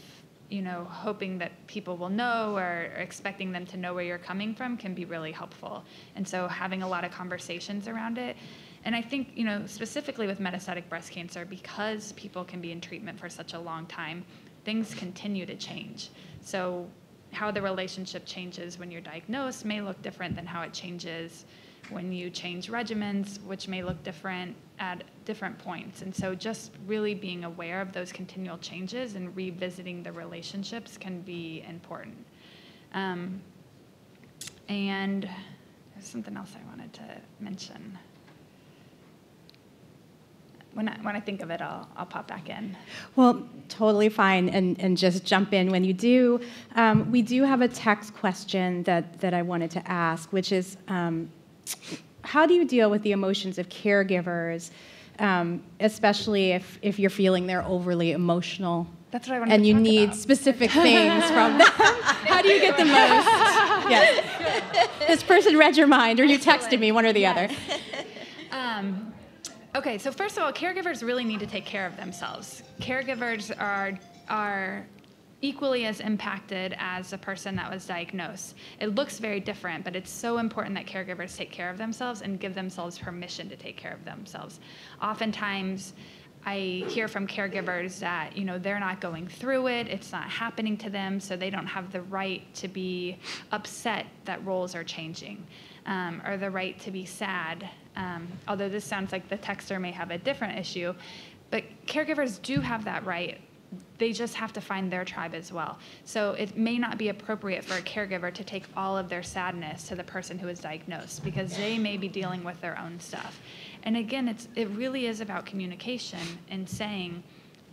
hoping that people will know or expecting them to know where you're coming from can be really helpful. And so having a lot of conversations around it. And I think, specifically with metastatic breast cancer, because people can be in treatment for such a long time, things continue to change. So how the relationship changes when you're diagnosed may look different than how it changes when you change regimens, which may look different at different points. And so just really being aware of those continual changes and revisiting the relationships can be important. And there's something else I wanted to mention. When I think of it, I'll pop back in. Well, totally fine, and just jump in when you do. We do have a text question that I wanted to ask, which is, how do you deal with the emotions of caregivers, especially if you're feeling they're overly emotional? That's what I wanted and to you talk need about. Specific things from them. How do you get the most? Yes. This person read your mind, or you texted me, one or the other. Okay, so first of all, caregivers really need to take care of themselves. Caregivers are equally as impacted as a person that was diagnosed. It looks very different, but it's so important that caregivers take care of themselves and give themselves permission to take care of themselves. Oftentimes, I hear from caregivers that, they're not going through it, it's not happening to them, so they don't have the right to be upset that roles are changing, or the right to be sad. Although this sounds like the texter may have a different issue, but caregivers do have that right they just have to find their tribe as well. So it may not be appropriate for a caregiver to take all of their sadness to the person who is diagnosed, because they may be dealing with their own stuff. And again, it really is about communication and saying,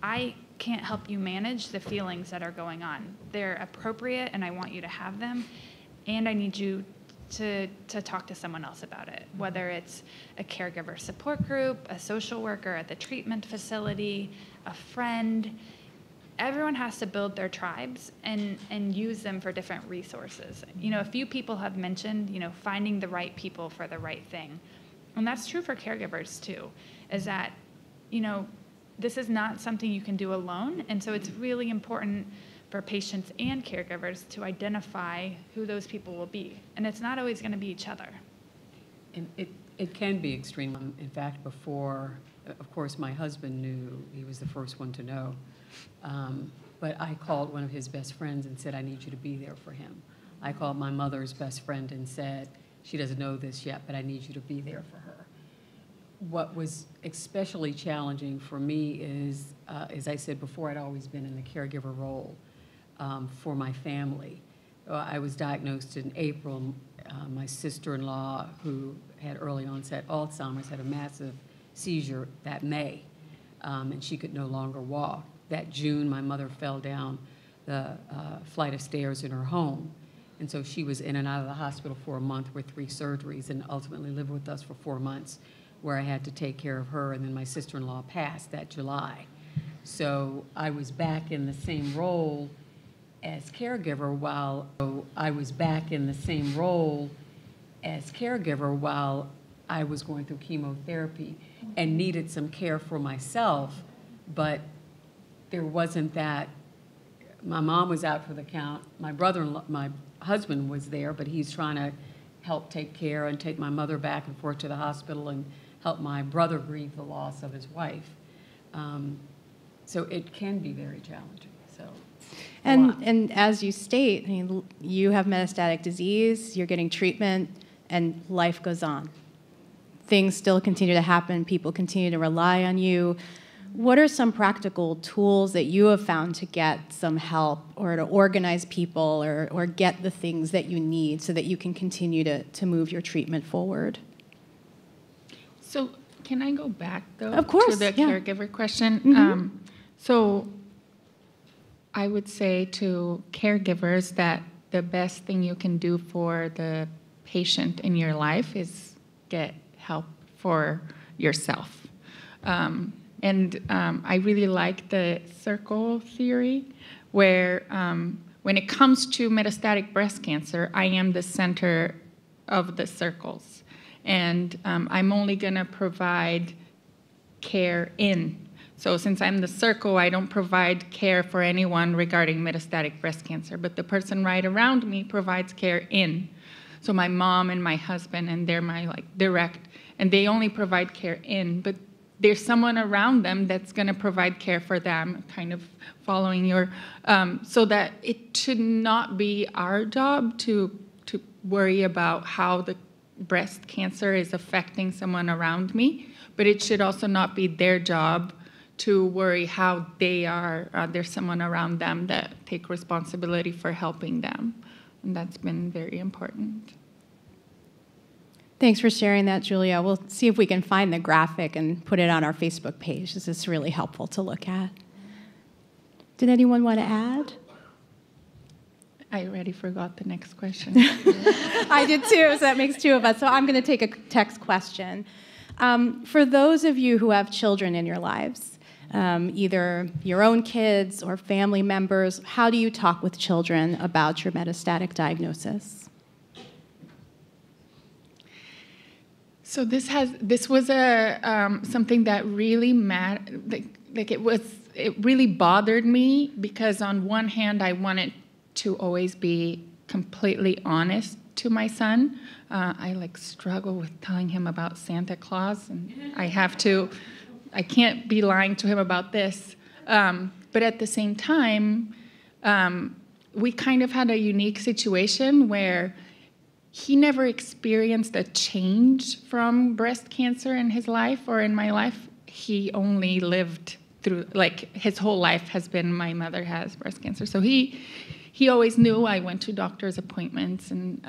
I can't help you manage the feelings that are going on. They're appropriate and I want you to have them, and I need you to talk to someone else about it, whether it's a caregiver support group, a social worker at the treatment facility, a friend. Everyone has to build their tribes and use them for different resources. You know, a few people have mentioned, you know, finding the right people for the right thing. And that's true for caregivers too, is that, you know, this is not something you can do alone. And so it's really important for patients and caregivers to identify who those people will be. And it's not always going to be each other. And it can be extreme. In fact, before, of course, my husband knew. He was the first one to know. But I called one of his best friends and said, I need you to be there for him. I called my mother's best friend and said, she doesn't know this yet, but I need you to be there for her. What was especially challenging for me is, as I said before, I'd always been in the caregiver role for my family. I was diagnosed in April. My sister-in-law, who had early onset Alzheimer's, had a massive seizure that May, and she could no longer walk. That June, my mother fell down the flight of stairs in her home, and so she was in and out of the hospital for a month with 3 surgeries, and ultimately lived with us for 4 months, where I had to take care of her, and then my sister-in-law passed that July. So I was back in the same role as caregiver while I was going through chemotherapy and needed some care for myself, but there wasn't that. My mom was out for the count. My husband was there, but he's trying to help take care and take my mother back and forth to the hospital and help my brother grieve the loss of his wife. So it can be very challenging. So, and as you state, I mean, you have metastatic disease, you're getting treatment, and life goes on. Things still continue to happen. People continue to rely on you. What are some practical tools that you have found to get some help or to organize people or get the things that you need so that you can continue to move your treatment forward? So can I go back, though, of course, to the caregiver question? Mm-hmm. So I would say to caregivers that the best thing you can do for the patient in your life is get help for yourself. I really like the circle theory, where when it comes to metastatic breast cancer, I am the center of the circles. And I'm only going to provide care in. So since I'm the circle, I don't provide care for anyone regarding metastatic breast cancer, but the person right around me provides care in. So my mom and my husband, and they're my direct, and they only provide care in, but there's someone around them that's going to provide care for them, kind of following your, so that it should not be our job to worry about how the breast cancer is affecting someone around me, but it should also not be their job to worry how there's someone around them that take responsibility for helping them. And that's been very important. Thanks for sharing that, Julia. We'll see if we can find the graphic and put it on our Facebook page. This is really helpful to look at. Did anyone want to add? I already forgot the next question. I did too, so that makes 2 of us. So I'm going to take a text question. For those of you who have children in your lives, either your own kids or family members, how do you talk with children about your metastatic diagnosis? So this was something that really mattered. It really bothered me, because on one hand I wanted to always be completely honest to my son. I struggle with telling him about Santa Claus, and I can't be lying to him about this. But at the same time, we kind of had a unique situation where he never experienced a change from breast cancer in his life or in my life. He only lived through, like, his whole life has been my mother has breast cancer. So he always knew. I went to doctor's appointments, and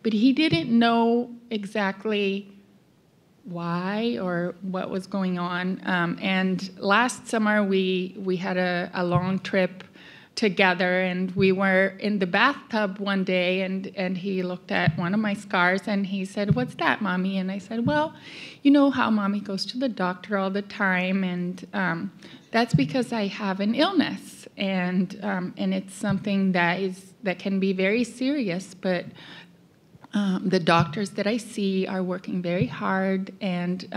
but he didn't know exactly why or what was going on. And last summer we had a long trip together, and we were in the bathtub one day, and he looked at one of my scars and he said, "What's that, Mommy?" And I said, "Well, you know how Mommy goes to the doctor all the time, and that's because I have an illness, and it's something that can be very serious, but the doctors that I see are working very hard and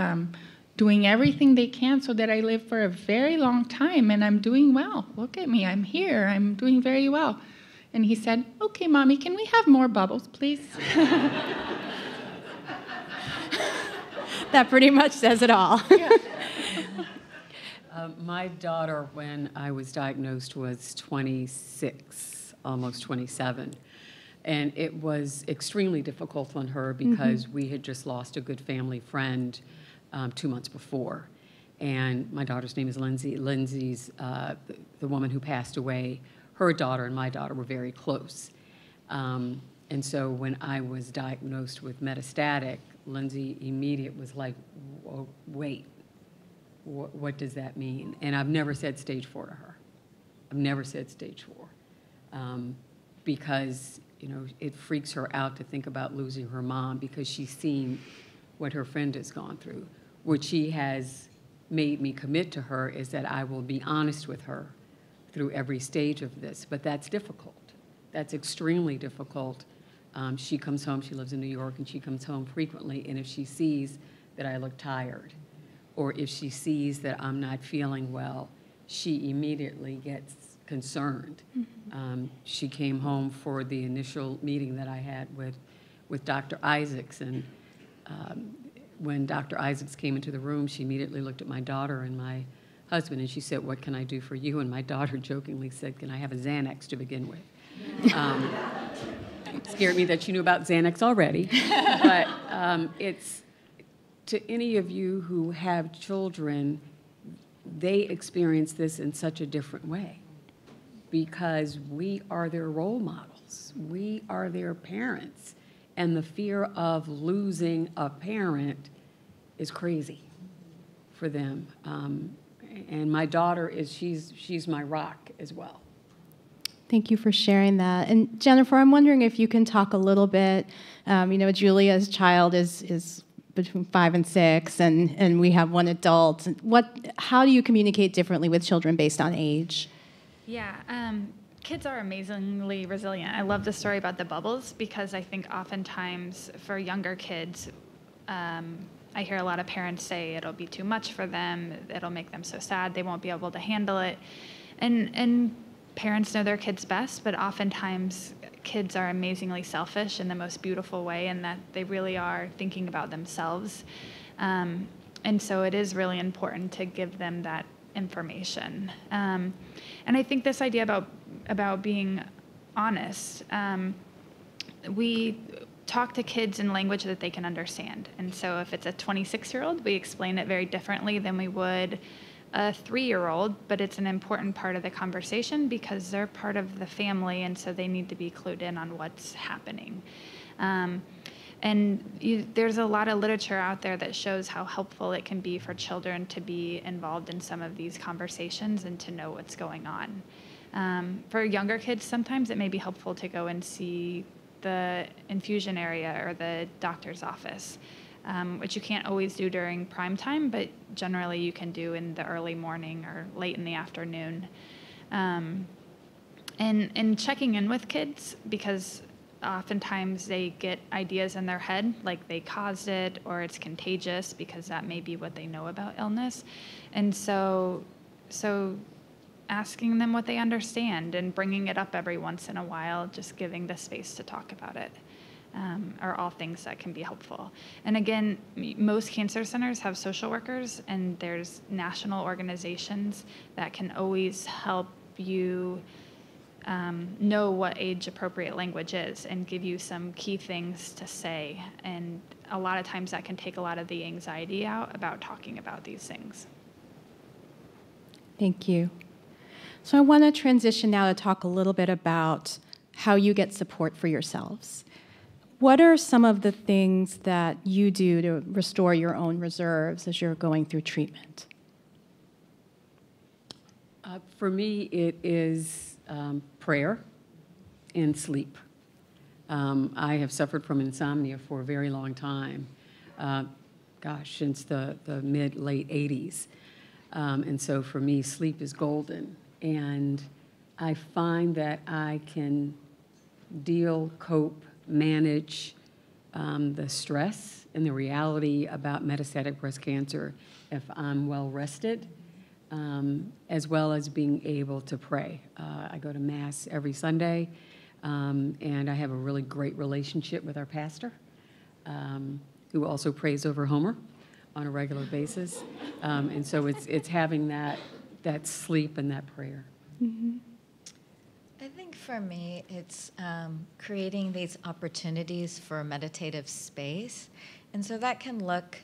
doing everything they can so that I live for a very long time, and I'm doing well. Look at me, I'm here, I'm doing very well." And he said, "Okay, Mommy, can we have more bubbles, please?" That pretty much says it all. Yeah. My daughter, when I was diagnosed, was 26, almost 27. And it was extremely difficult on her because we had just lost a good family friend 2 months before. And my daughter's name is Lindsay. Lindsay's the woman who passed away. Her daughter and my daughter were very close. And so when I was diagnosed with metastatic, Lindsay immediately was like, "Wait, what does that mean?" And I've never said stage 4 to her. I've never said stage 4 because, you know, it freaks her out to think about losing her mom because she's seen what her friend has gone through. What she has made me commit to her is that I will be honest with her through every stage of this, but that's difficult. That's extremely difficult. She comes home, she lives in New York, and she comes home frequently, and if she sees that I look tired, or if she sees that I'm not feeling well, she immediately gets concerned. She came home for the initial meeting that I had with Dr. Isaacs, and when Dr. Isaacs came into the room, she immediately looked at my daughter and my husband, and she said, "What can I do for you?" And my daughter jokingly said, "Can I have a Xanax to begin with?" Scared me that she knew about Xanax already. But it's, to any of you who have children, they experience this in such a different way because we are their role models. We are their parents. And the fear of losing a parent is crazy for them. And my daughter she's my rock as well. Thank you for sharing that. And Jennifer, I'm wondering if you can talk a little bit, you know, Julia's child is between 5 and 6, and we have one adult. How do you communicate differently with children based on age? Yeah, kids are amazingly resilient. I love the story about the bubbles because I think oftentimes for younger kids, I hear a lot of parents say it'll be too much for them, it'll make them so sad, they won't be able to handle it. And parents know their kids best, but oftentimes kids are amazingly selfish in the most beautiful way, and that they really are thinking about themselves. And so it is really important to give them that information. And I think this idea about being honest, we talk to kids in language that they can understand. And so if it's a 26-year-old, we explain it very differently than we would a 3-year-old, but it's an important part of the conversation because they're part of the family, and so they need to be clued in on what's happening. There's a lot of literature out there that shows how helpful it can be for children to be involved in some of these conversations and to know what's going on. For younger kids, sometimes it may be helpful to go and see the infusion area or the doctor's office, which you can't always do during prime time, but generally you can do in the early morning or late in the afternoon. And checking in with kids, because oftentimes they get ideas in their head, like they caused it or it's contagious, because that may be what they know about illness. And so asking them what they understand and bringing it up every once in a while, just giving the space to talk about it, are all things that can be helpful. And again, most cancer centers have social workers, and there's national organizations that can always help you know what age-appropriate language is and give you some key things to say. And a lot of times that can take a lot of the anxiety out about talking about these things. Thank you. So I want to transition now to talk a little bit about how you get support for yourselves. What are some of the things that you do to restore your own reserves as you're going through treatment? For me, it is prayer and sleep. I have suffered from insomnia for a very long time, since the mid-late 80s. And so for me, sleep is golden. And I find that I can deal, cope, manage the stress and the reality about metastatic breast cancer if I'm well rested, as well as being able to pray. I go to Mass every Sunday, and I have a really great relationship with our pastor, who also prays over Homer on a regular basis. And so it's having that sleep and that prayer. Mm-hmm. I think for me, it's creating these opportunities for meditative space. And so that can look,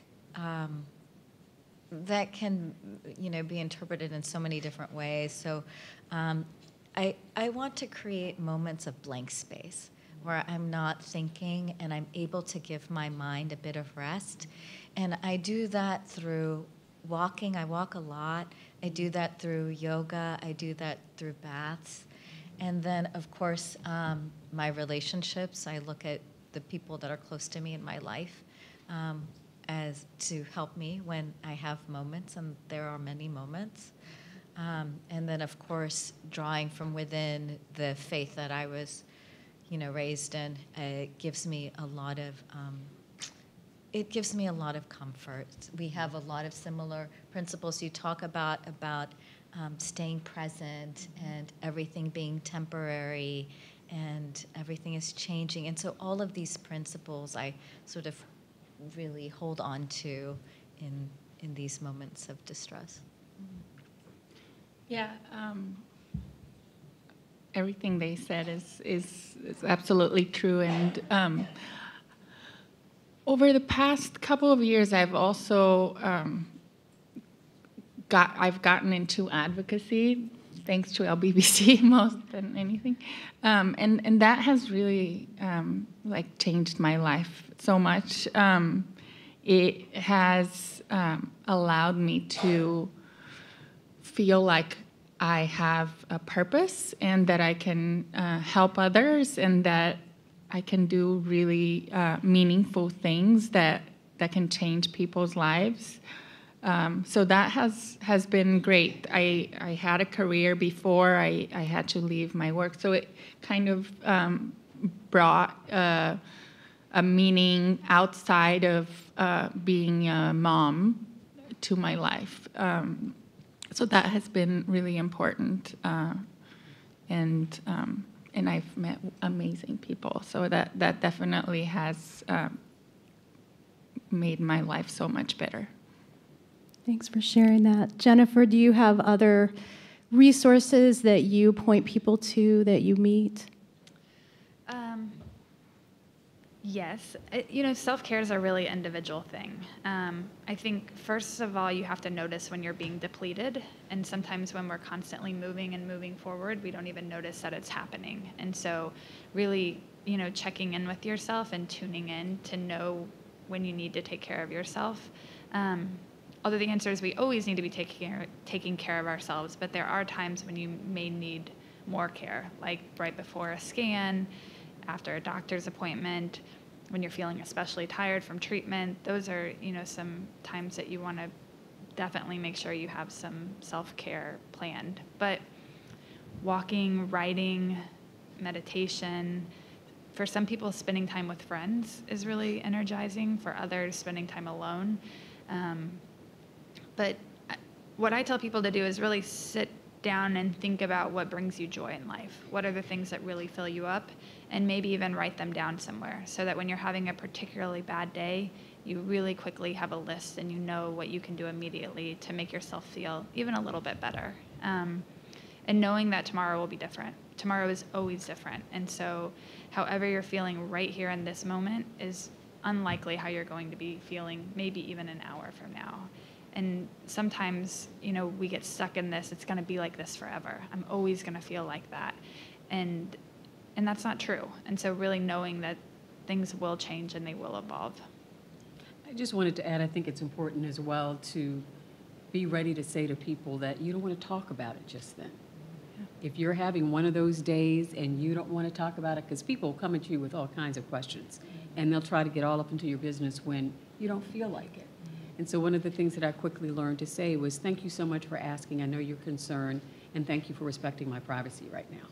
be interpreted in so many different ways. So I want to create moments of blank space where I'm not thinking and I'm able to give my mind a bit of rest. And I do that through walking. I walk a lot. I do that through yoga. I do that through baths. And then, of course, my relationships. I look at the people that are close to me in my life as to help me when I have moments, and there are many moments. And then, of course, drawing from within the faith that I was, raised in, it gives me a lot of comfort. We have a lot of similar principles. You talk about staying present and everything being temporary and everything is changing. And so all of these principles I sort of really hold on to in these moments of distress. Yeah, everything they said is absolutely true. And over the past couple of years, I've also I've gotten into advocacy, thanks to LBBC more than anything, and that has really changed my life so much. It has allowed me to feel like I have a purpose and that I can help others and that I can do really meaningful things that can change people's lives. So that has been great. I had a career before I had to leave my work, so it kind of brought a meaning outside of being a mom to my life. So that has been really important, and I've met amazing people. So that definitely has made my life so much better. Thanks for sharing that. Jennifer, do you have other resources that you point people to that you meet? Yes. Self-care is a really individual thing. I think, first of all, you have to notice when you're being depleted. And sometimes when we're constantly moving and moving forward, we don't even notice that it's happening. And so really, checking in with yourself and tuning in to know when you need to take care of yourself. Although the answer is we always need to be taking care of ourselves, but there are times when you may need more care, like right before a scan, after a doctor's appointment, when you're feeling especially tired from treatment. Those are, some times that you want to definitely make sure you have some self-care planned. But walking, writing, meditation, for some people, spending time with friends is really energizing. For others, spending time alone. But what I tell people to do is really sit down and think about what brings you joy in life. What are the things that really fill you up? And maybe even write them down somewhere so that when you're having a particularly bad day, you really quickly have a list and you know what you can do immediately to make yourself feel even a little bit better. And knowing that tomorrow will be different. Tomorrow is always different. And so however you're feeling right here in this moment is unlikely how you're going to be feeling maybe even an hour from now. And sometimes, we get stuck in this, it's going to be like this forever. I'm always going to feel like that. And that's not true. And so really knowing that things will change and they will evolve. I just wanted to add, I think it's important as well to be ready to say to people that you don't want to talk about it just then. Yeah. If you're having one of those days and you don't want to talk about it, because people come at you with all kinds of questions, and they'll try to get all up into your business when you don't feel like it. And so one of the things that I quickly learned to say was, thank you so much for asking. I know you're concerned, and thank you for respecting my privacy right now.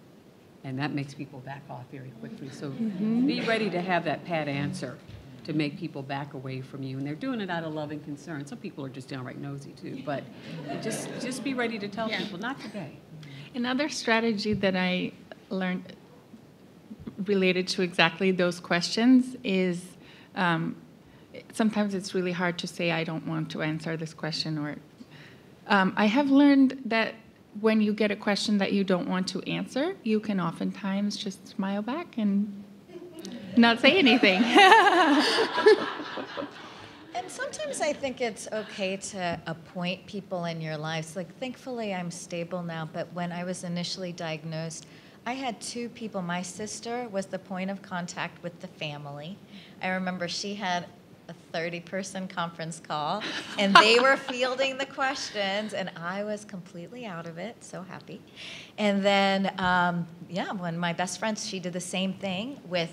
And that makes people back off very quickly. So be ready to have that pat answer to make people back away from you. And they're doing it out of loving concern. Some people are just downright nosy too, but just be ready to tell people, not today. Another strategy that I learned related to exactly those questions is sometimes it's really hard to say, I don't want to answer this question. Or I have learned that when you get a question that you don't want to answer, you can oftentimes just smile back and not say anything. And sometimes I think it's okay to appoint people in your lives. Like, thankfully, I'm stable now, but when I was initially diagnosed, I had two people. My sister was the point of contact with the family. I remember she had a 30-person conference call, and they were fielding the questions, and I was completely out of it, so happy. And then, when my best friend, she did the same thing with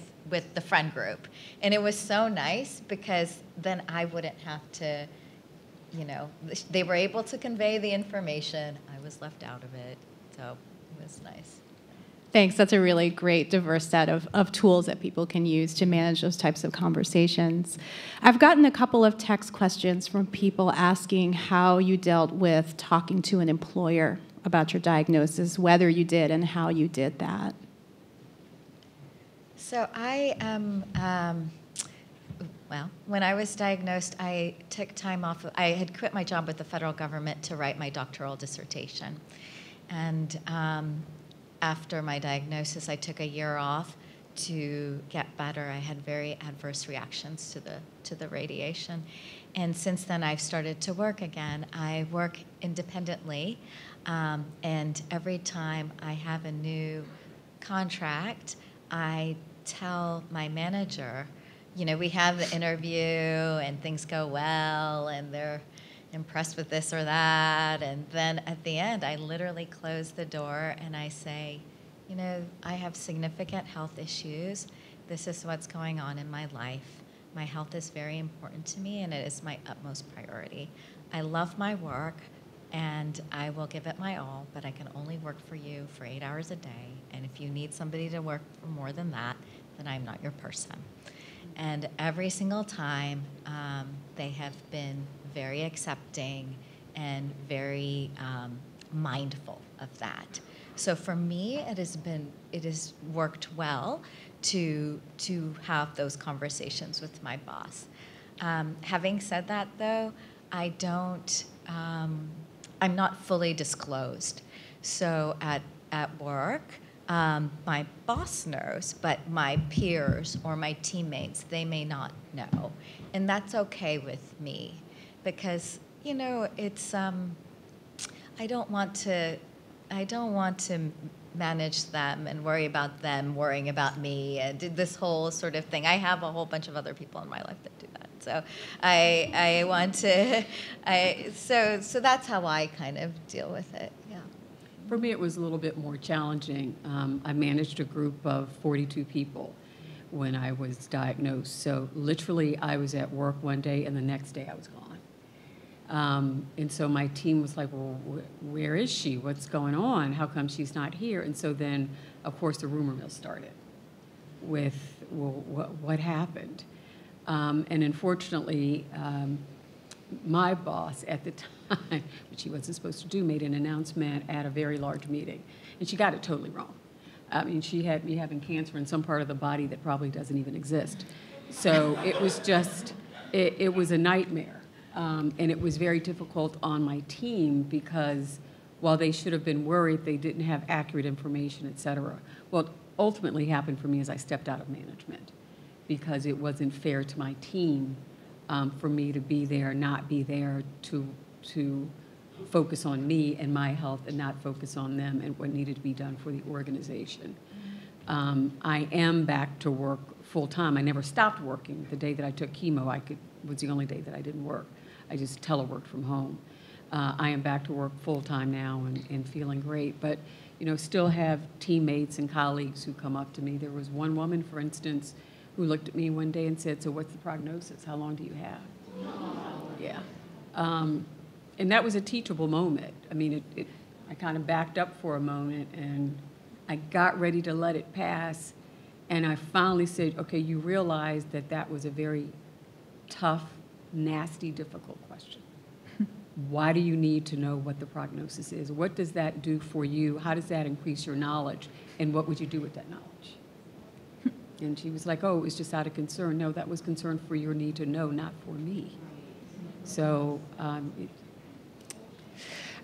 the friend group. And it was so nice because then I wouldn't have to, they were able to convey the information. I was left out of it, so it was nice. Thanks. That's a really great, diverse set of tools that people can use to manage those types of conversations. I've gotten a couple of text questions from people asking how you dealt with talking to an employer about your diagnosis, whether you did and how you did that. So I when I was diagnosed, I took time off. I had quit my job with the federal government to write my doctoral dissertation. And after my diagnosis, I took a year off to get better. I had very adverse reactions to the radiation. And since then, I've started to work again. I work independently, and every time I have a new contract, I tell my manager, we have the interview and things go well and they're impressed with this or that. And then at the end, I literally close the door and I say, I have significant health issues. This is what's going on in my life. My health is very important to me and it is my utmost priority. I love my work and I will give it my all, but I can only work for you for 8 hours a day. And if you need somebody to work for more than that, then I'm not your person. And every single time, they have been very accepting and very mindful of that. So for me, it has worked well to have those conversations with my boss. Having said that, though, I'm not fully disclosed. So at work, my boss knows, but my peers or my teammates, they may not know. And that's okay with me because, it's, I don't want to manage them and worry about them worrying about me and this whole sort of thing. I have a whole bunch of other people in my life that do that. So I want to, so that's how I kind of deal with it, yeah. For me, it was a little bit more challenging. I managed a group of 42 people when I was diagnosed. So literally, I was at work one day, and the next day I was gone. And so my team was like, well, where is she? What's going on? How come she's not here? And so then, of course, the rumor mill started with, well, what happened? And unfortunately, my boss at the time, which he wasn't supposed to do, made an announcement at a very large meeting. And she got it totally wrong. I mean, she had me having cancer in some part of the body that probably doesn't even exist. So it was just, it was a nightmare. And it was very difficult on my team because while they should have been worried, they didn't have accurate information, et cetera. What ultimately happened for me is I stepped out of management because it wasn't fair to my team for me to be there, not be there to to focus on me and my health and not focus on them and what needed to be done for the organization. I am back to work full-time. I never stopped working. The day that I took chemo, was the only day that I didn't work. I just teleworked from home. I am back to work full-time now and feeling great, but still have teammates and colleagues who come up to me. There was one woman, for instance, who looked at me one day and said, "So what's the prognosis? How long do you have?" Yeah. And that was a teachable moment. I mean, I kind of backed up for a moment, and I got ready to let it pass, and I finally said, "Okay, you realize that that was a very tough, nasty, difficult question. Why do you need to know what the prognosis is? What does that do for you? How does that increase your knowledge? And what would you do with that knowledge?" And she was like, "Oh, it was just out of concern." No, that was concern for your need to know, not for me. So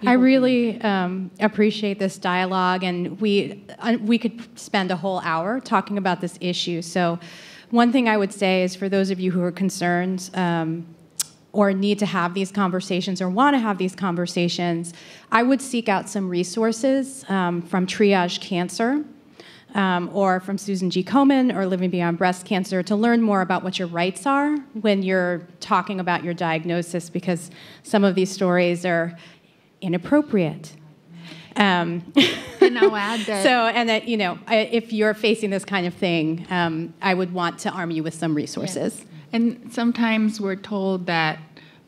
I really appreciate this dialogue, and we could spend a whole hour talking about this issue. So one thing I would say is, for those of you who are concerned or need to have these conversations or want to have these conversations, I would seek out some resources from Triage Cancer or from Susan G. Komen or Living Beyond Breast Cancer to learn more about what your rights are when you're talking about your diagnosis, because some of these stories are inappropriate. And I'll add that. So, and that, if you're facing this kind of thing, I would want to arm you with some resources. Yes. And sometimes we're told that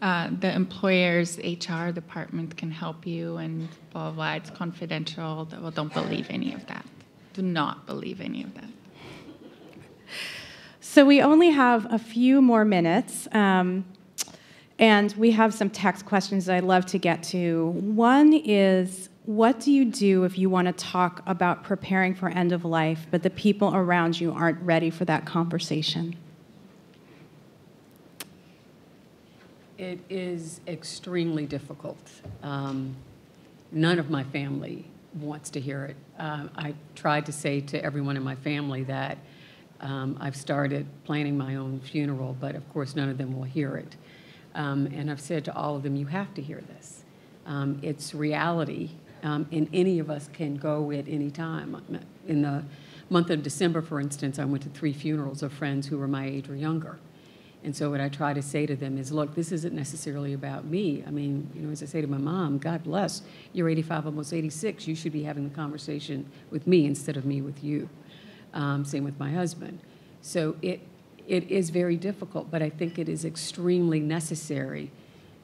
the employer's HR department can help you and blah, blah, blah. It's confidential. Well, don't believe any of that. Do not believe any of that. So we only have a few more minutes. And we have some text questions that I'd love to get to. One is, what do you do if you want to talk about preparing for end of life, but the people around you aren't ready for that conversation? It is extremely difficult. None of my family wants to hear it. I tried to say to everyone in my family that I've started planning my own funeral, but of course none of them will hear it. And I've said to all of them, you have to hear this. It's reality, and any of us can go at any time. In the month of December, for instance, I went to 3 funerals of friends who were my age or younger. And so what I try to say to them is, look, this isn't necessarily about me. I mean, as I say to my mom, God bless, you're 85, almost 86. You should be having the conversation with me instead of me with you. Same with my husband. So it is very difficult, but I think it is extremely necessary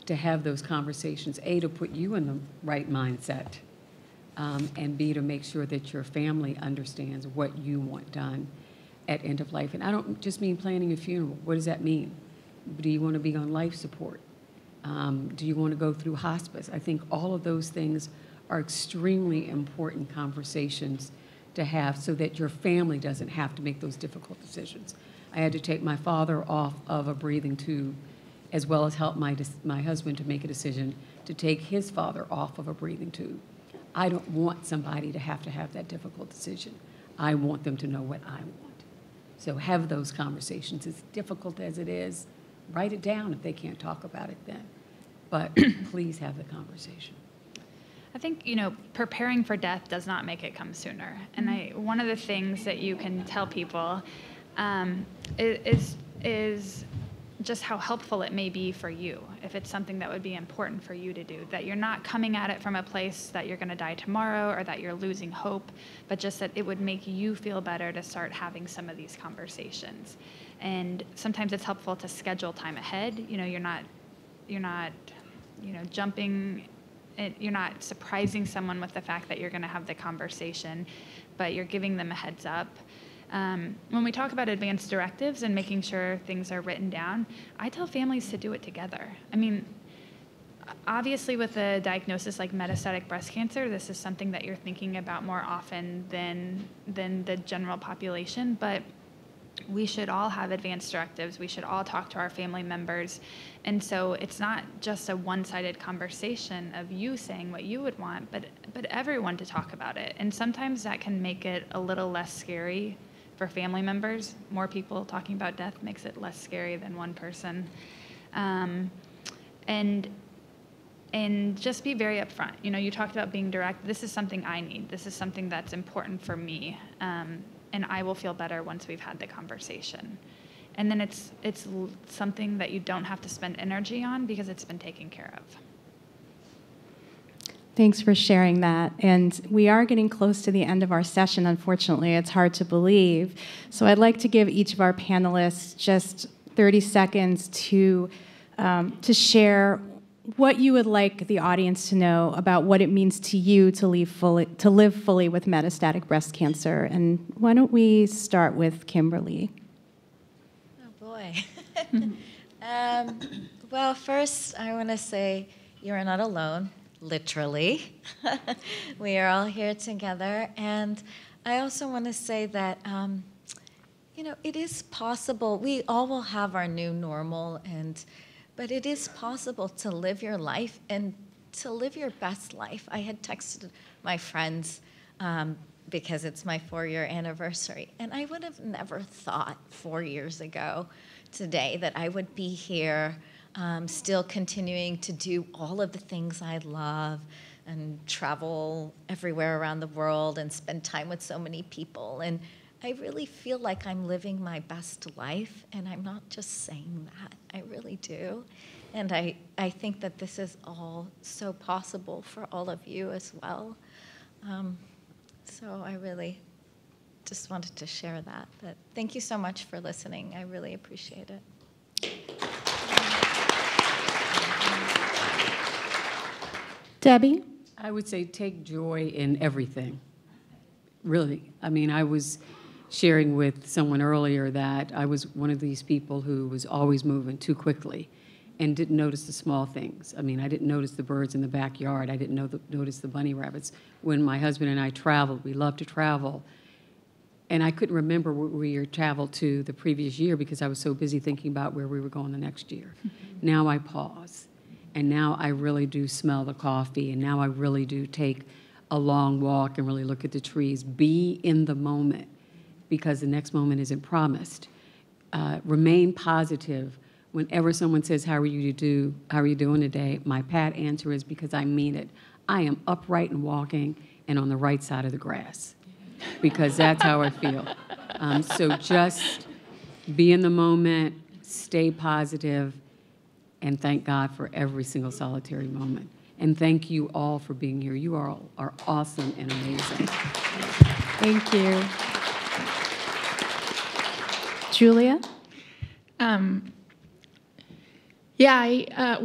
to have those conversations, A, to put you in the right mindset, and B, to make sure that your family understands what you want done at end of life. And I don't just mean planning a funeral. What does that mean? Do you want to be on life support? Do you want to go through hospice? I think all of those things are extremely important conversations to have so that your family doesn't have to make those difficult decisions. I had to take my father off of a breathing tube, as well as help my husband to make a decision to take his father off of a breathing tube. I don't want somebody to have that difficult decision. I want them to know what I want. So have those conversations. As difficult as it is, write it down if they can't talk about it then. But please have the conversation. I think, preparing for death does not make it come sooner. And one of the things that you can tell people is just how helpful it may be for you, if it's something that would be important for you to do, that you're not coming at it from a place that you're going to die tomorrow or that you're losing hope, but just that it would make you feel better to start having some of these conversations. And sometimes it's helpful to schedule time ahead. You're not jumping, you're not surprising someone with the fact that you're going to have the conversation, but you're giving them a heads up. When we talk about advanced directives and making sure things are written down, I tell families to do it together. I mean, obviously with a diagnosis like metastatic breast cancer, this is something that you're thinking about more often than the general population, but we should all have advanced directives. We should all talk to our family members. And so it's not just a one-sided conversation of you saying what you would want, but everyone to talk about it. And sometimes that can make it a little less scary for family members. More people talking about death makes it less scary than one person. And and just be very upfront. You know, you talked about being direct. This is something I need. This is something that's important for me, and I will feel better once we've had the conversation. And then it's something that you don't have to spend energy on because it's been taken care of. Thanks for sharing that. And we are getting close to the end of our session, unfortunately. It's hard to believe. So I'd like to give each of our panelists just 30 seconds to share what you would like the audience to know about what it means to you to live fully with metastatic breast cancer. And why don't we start with Kimberly? Oh, boy. Well, first, I want to say you're not alone. Literally. We are all here together. And I also want to say that, it is possible. We all will have our new normal, but it is possible to live your life and to live your best life. I had texted my friends because it's my 4-year anniversary, and I would have never thought 4 years ago today that I would be here still continuing to do all of the things I love and travel everywhere around the world and spend time with so many people. And I really feel like I'm living my best life, and I'm not just saying that. I really do. And I think that this is all so possible for all of you as well. So I really just wanted to share that. But thank you so much for listening. I really appreciate it. Debbie? I would say take joy in everything, really. I mean, I was sharing with someone earlier that I was one of these people who was always moving too quickly and didn't notice the small things. I mean, I didn't notice the birds in the backyard. I didn't notice the bunny rabbits. When my husband and I traveled, we loved to travel, and I couldn't remember where we traveled to the previous year because I was so busy thinking about where we were going the next year. Now I pause. And now I really do smell the coffee, and now I really do take a long walk and really look at the trees. Be in the moment, because the next moment isn't promised. Remain positive. Whenever someone says, how are you doing today? My pat answer is, because I mean it. I am upright and walking and on the right side of the grass, because that's how I feel. So just be in the moment, stay positive, and thank God for every single solitary moment. And thank you all for being here. You all are awesome and amazing. Thank you. Julia?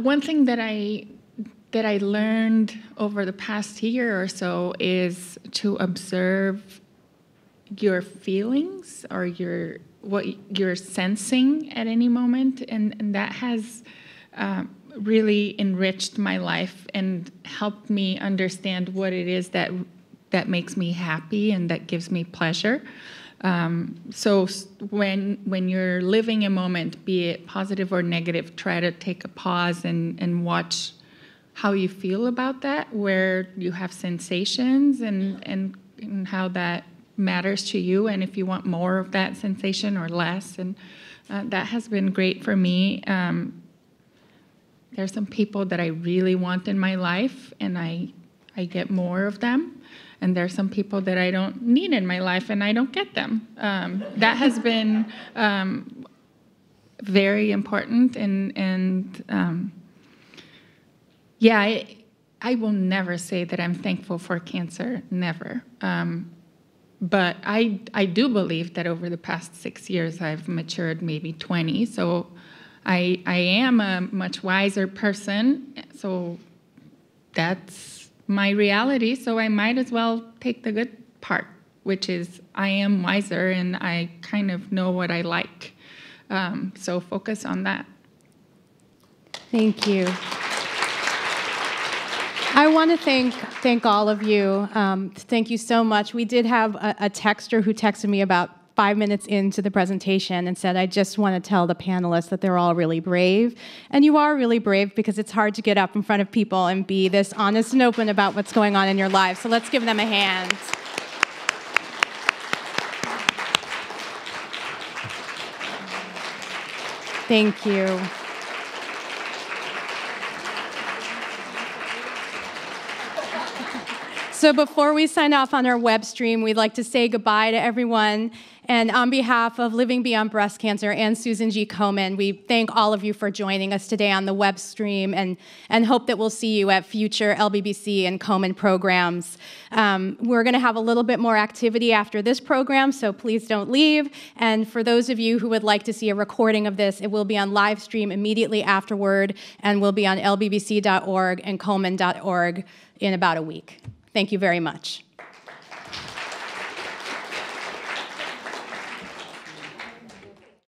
One thing that I learned over the past year or so is to observe your feelings or what you're sensing at any moment, and that has really enriched my life and helped me understand what it is that makes me happy and that gives me pleasure. So when you're living a moment, be it positive or negative, try to take a pause and watch how you feel about that, where you have sensations and how that matters to you, and if you want more of that sensation or less. And that has been great for me. There's some people that I really want in my life, and I get more of them. And there's some people that I don't need in my life, and I don't get them. That has been very important. I will never say that I'm thankful for cancer, never. But I do believe that over the past 6 years, I've matured maybe 20. So I am a much wiser person. So that's my reality. So I might as well take the good part, which is I am wiser and I kind of know what I like. So focus on that. Thank you. I want to thank all of you. Thank you so much. We did have a texter who texted me about 5 minutes into the presentation and said, I just want to tell the panelists that they're all really brave. And you are really brave, because it's hard to get up in front of people and be this honest and open about what's going on in your lives. So let's give them a hand. Thank you. So before we sign off on our web stream, we'd like to say goodbye to everyone. And on behalf of Living Beyond Breast Cancer and Susan G. Komen, we thank all of you for joining us today on the web stream and hope that we'll see you at future LBBC and Komen programs. We're going to have a little bit more activity after this program, so please don't leave. And for those of you who would like to see a recording of this, it will be on live stream immediately afterward and will be on lbbc.org and komen.org in about a week. Thank you very much.